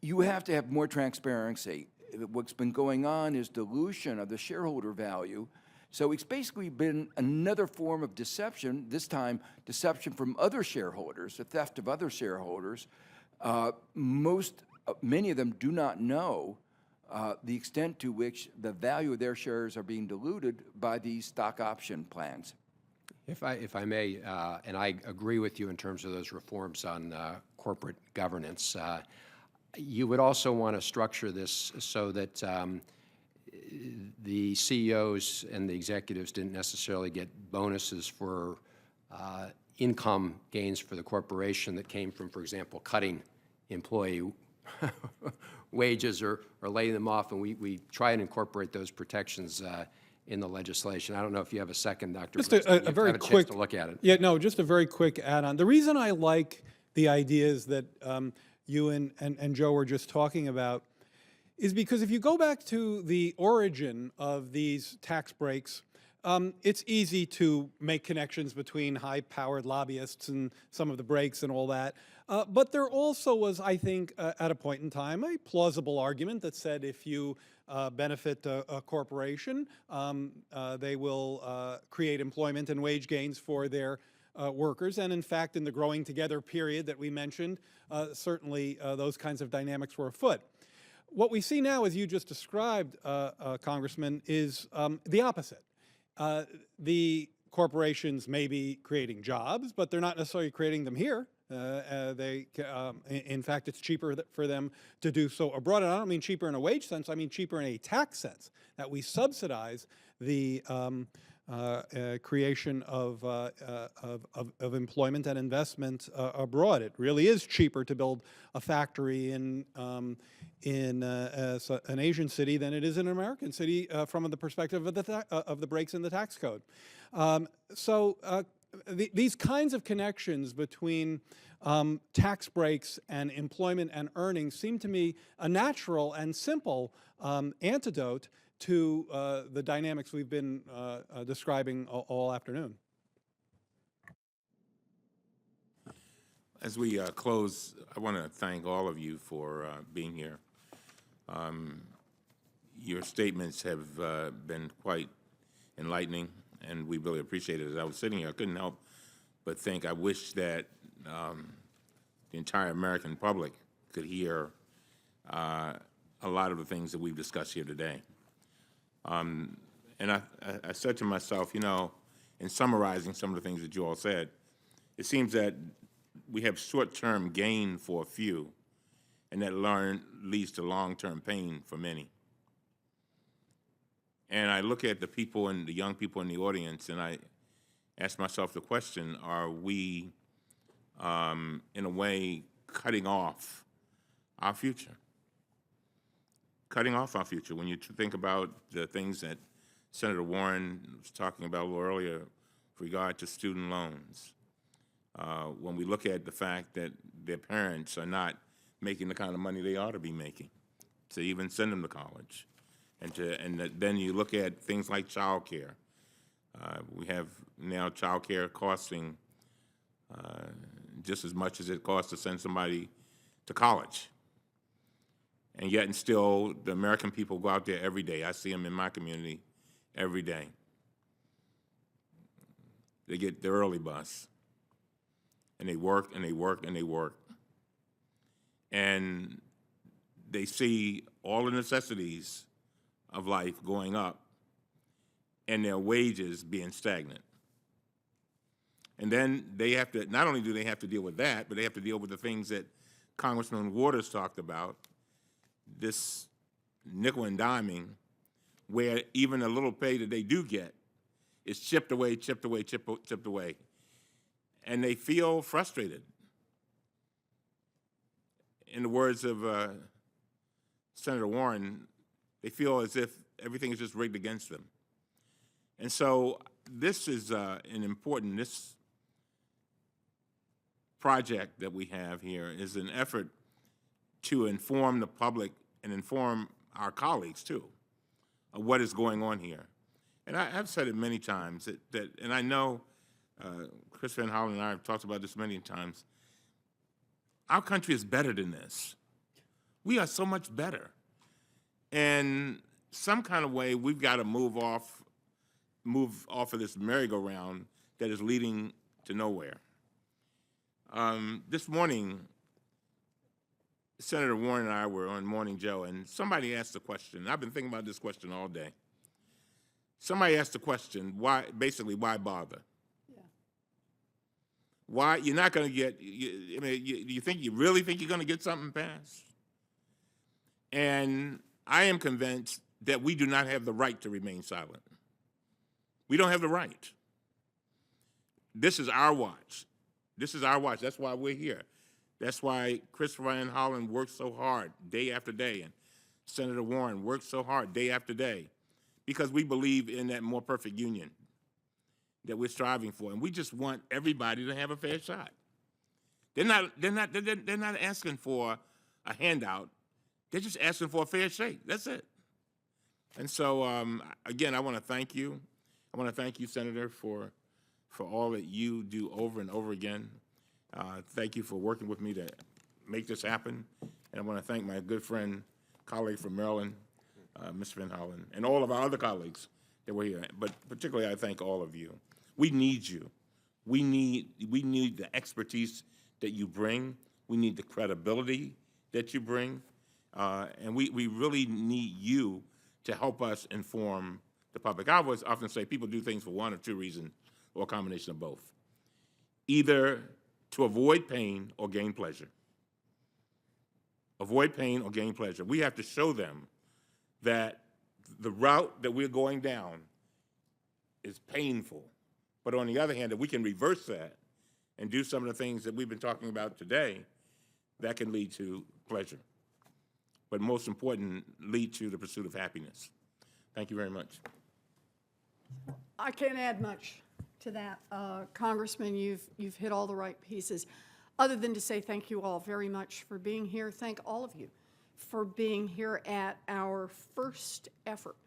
you have to have more transparency. What's been going on is dilution of the shareholder value. So it's basically been another form of deception, this time deception from other shareholders, the theft of other shareholders. Many of them do not know the extent to which the value of their shares are being diluted by these stock option plans. If I may, and I agree with you in terms of those reforms on corporate governance, you would also want to structure this so that the CEOs and the executives didn't necessarily get bonuses for income gains for the corporation that came from, for example, cutting employee wages or laying them off, and we try and incorporate those protections in the legislation. I don't know if you have a second, Dr. Just Bernstein. a very have a chance quick to look at it. Yeah, no, just a very quick add-on. The reason I like the ideas that you and Joe were just talking about is because if you go back to the origin of these tax breaks, it's easy to make connections between high-powered lobbyists and some of the breaks and all that. But there also was, I think, at a point in time, a plausible argument that said if you benefit a corporation, they will create employment and wage gains for their workers. And in fact, in the growing together period that we mentioned, certainly those kinds of dynamics were afoot. What we see now, as you just described, Congressman, is the opposite. The corporations may be creating jobs, but they're not necessarily creating them here. In fact, it's cheaper for them to do so abroad. And I don't mean cheaper in a wage sense, I mean cheaper in a tax sense, that we subsidize the creation of employment and investment abroad. It really is cheaper to build a factory in an Asian city than it is in an American city from the perspective of the breaks in the tax code. These kinds of connections between tax breaks and employment and earnings seem to me a natural and simple antidote to the dynamics we've been describing all afternoon. As we close, I want to thank all of you for being here. Your statements have been quite enlightening, and we really appreciate it. As I was sitting here, I couldn't help but think I wish that the entire American public could hear a lot of the things that we've discussed here today. And I said to myself, you know, in summarizing some of the things that you all said, it seems that we have short-term gain for a few, and that leads to long-term pain for many. And I look at the people and the young people in the audience, and I ask myself the question, are we, in a way, cutting off our future? Cutting off our future. When you think about the things that Senator Warren was talking about a little earlier with regard to student loans, when we look at the fact that their parents are not making the kind of money they ought to be making to even send them to college, then you look at things like child care. We have now child care costing just as much as it costs to send somebody to college. And yet and still, the American people go out there every day. I see them in my community every day. They get the early bus, and they work, and they work, and they work. And they see all the necessities of life going up and their wages being stagnant. And then they have to, not only do they have to deal with that, but they have to deal with the things that Congressman Waters talked about this nickel and diming, where even a little pay that they do get is chipped away, chipped away, chipped away. And they feel frustrated. In the words of Senator Warren, they feel as if everything is just rigged against them. And so this is this project that we have here is an effort to inform the public and inform our colleagues, too, of what is going on here. And I've said it many times, and I know Chris Van Hollen and I have talked about this many times, our country is better than this. We are so much better. And some kind of way, we've got to move off of this merry-go-round that is leading to nowhere. This morning, Senator Warren and I were on Morning Joe, and somebody asked the question. I've been thinking about this question all day. Somebody asked the question, why bother? Yeah. Why, you're not going to get, you really think you're going to get something passed? And I am convinced that we do not have the right to remain silent. We don't have the right. This is our watch. This is our watch. That's why we're here. That's why Chris Van Hollen works so hard day after day, and Senator Warren works so hard day after day, because we believe in that more perfect union that we're striving for, and we just want everybody to have a fair shot. They're not asking for a handout. They're just asking for a fair shake. That's it. And so, again, I want to thank you. I want to thank you, Senator, for all that you do over and over again. Thank you for working with me to make this happen. And I want to thank my good friend, colleague from Maryland, Mr. Van Hollen, and all of our other colleagues that were here. But particularly, I thank all of you. We need you. We need the expertise that you bring. We need the credibility that you bring. And we really need you to help us inform the public. I always often say people do things for one or two reasons, or a combination of both. Either to avoid pain or gain pleasure. Avoid pain or gain pleasure. We have to show them that the route that we're going down is painful. But on the other hand, if we can reverse that and do some of the things that we've been talking about today, that can lead to pleasure. But most important, lead to the pursuit of happiness. Thank you very much. I can't add much to that. Congressman, you've hit all the right pieces. Other than to say thank you all very much for being here. Thank all of you for being here at our first effort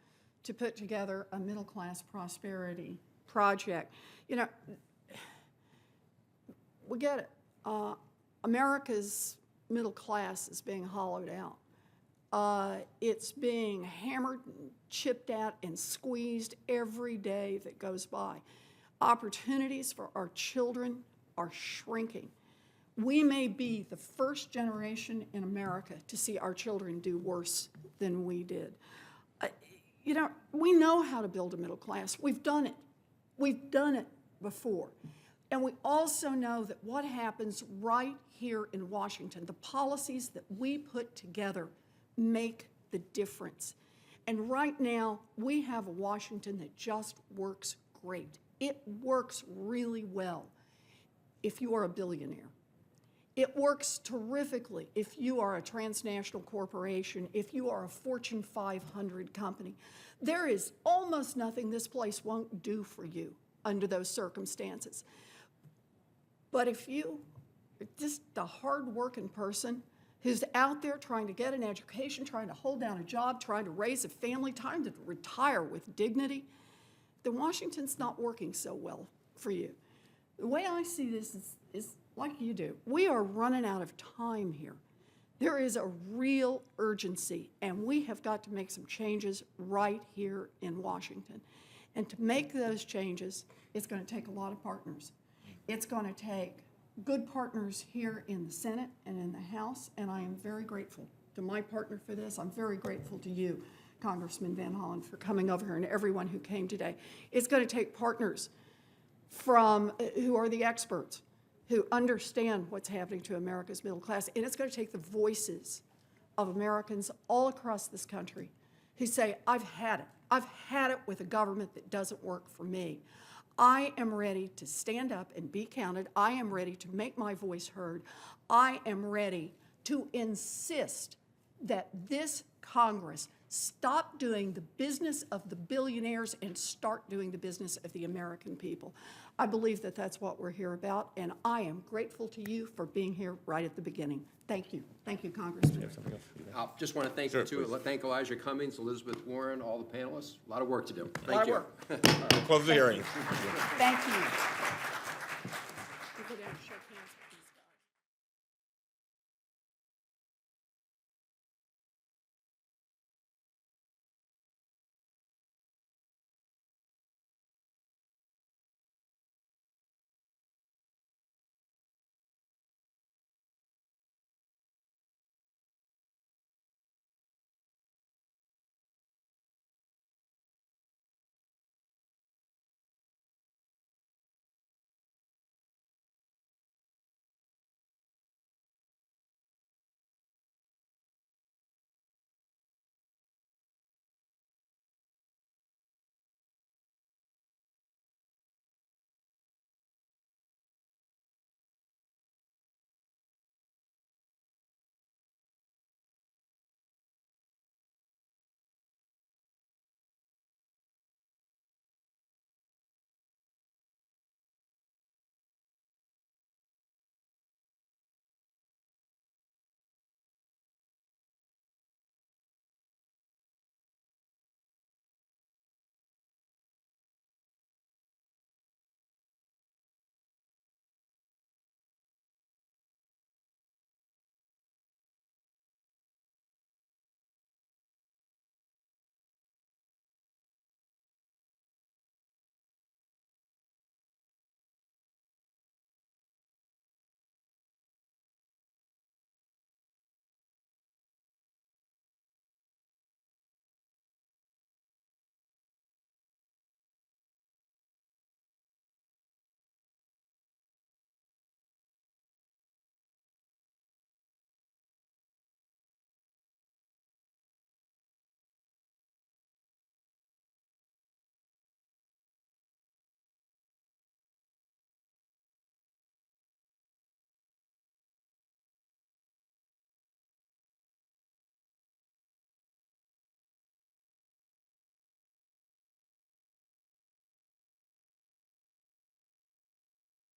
to put together a middle-class prosperity project. You know, we get it. America's middle class is being hollowed out. It's being hammered, and chipped at, and squeezed every day that goes by. Opportunities for our children are shrinking. We may be the first generation in America to see our children do worse than we did. You know, we know how to build a middle class. We've done it. We've done it before. And we also know that what happens right here in Washington, the policies that we put together make the difference. And right now, we have a Washington that just works great. It works really well if you are a billionaire. It works terrifically if you are a transnational corporation, if you are a Fortune 500 company. There is almost nothing this place won't do for you under those circumstances. But if you are just a hard-working person who's out there trying to get an education, trying to hold down a job, trying to raise a family, trying to retire with dignity, then Washington's not working so well for you. The way I see this is like you do. We are running out of time here. There is a real urgency, and we have got to make some changes right here in Washington. And to make those changes, it's going to take a lot of partners. It's going to take good partners here in the Senate and in the House, and I am very grateful to my partner for this. I'm very grateful to you, Congressman Van Hollen, for coming over here, and everyone who came today. It's going to take partners from who are the experts, who understand what's happening to America's middle class, and it's going to take the voices of Americans all across this country who say, I've had it. I've had it with a government that doesn't work for me. I am ready to stand up and be counted. I am ready to make my voice heard. I am ready to insist that this Congress stop doing the business of the billionaires and start doing the business of the American people. I believe that that's what we're here about, and I am grateful to you for being here right at the beginning. Thank you. Thank you, Congressman. I just want to thank you, too. Thank Elijah Cummings, Elizabeth Warren, all the panelists. A lot of work to do. A lot Thank of you. work. Close the hearing. Thank you.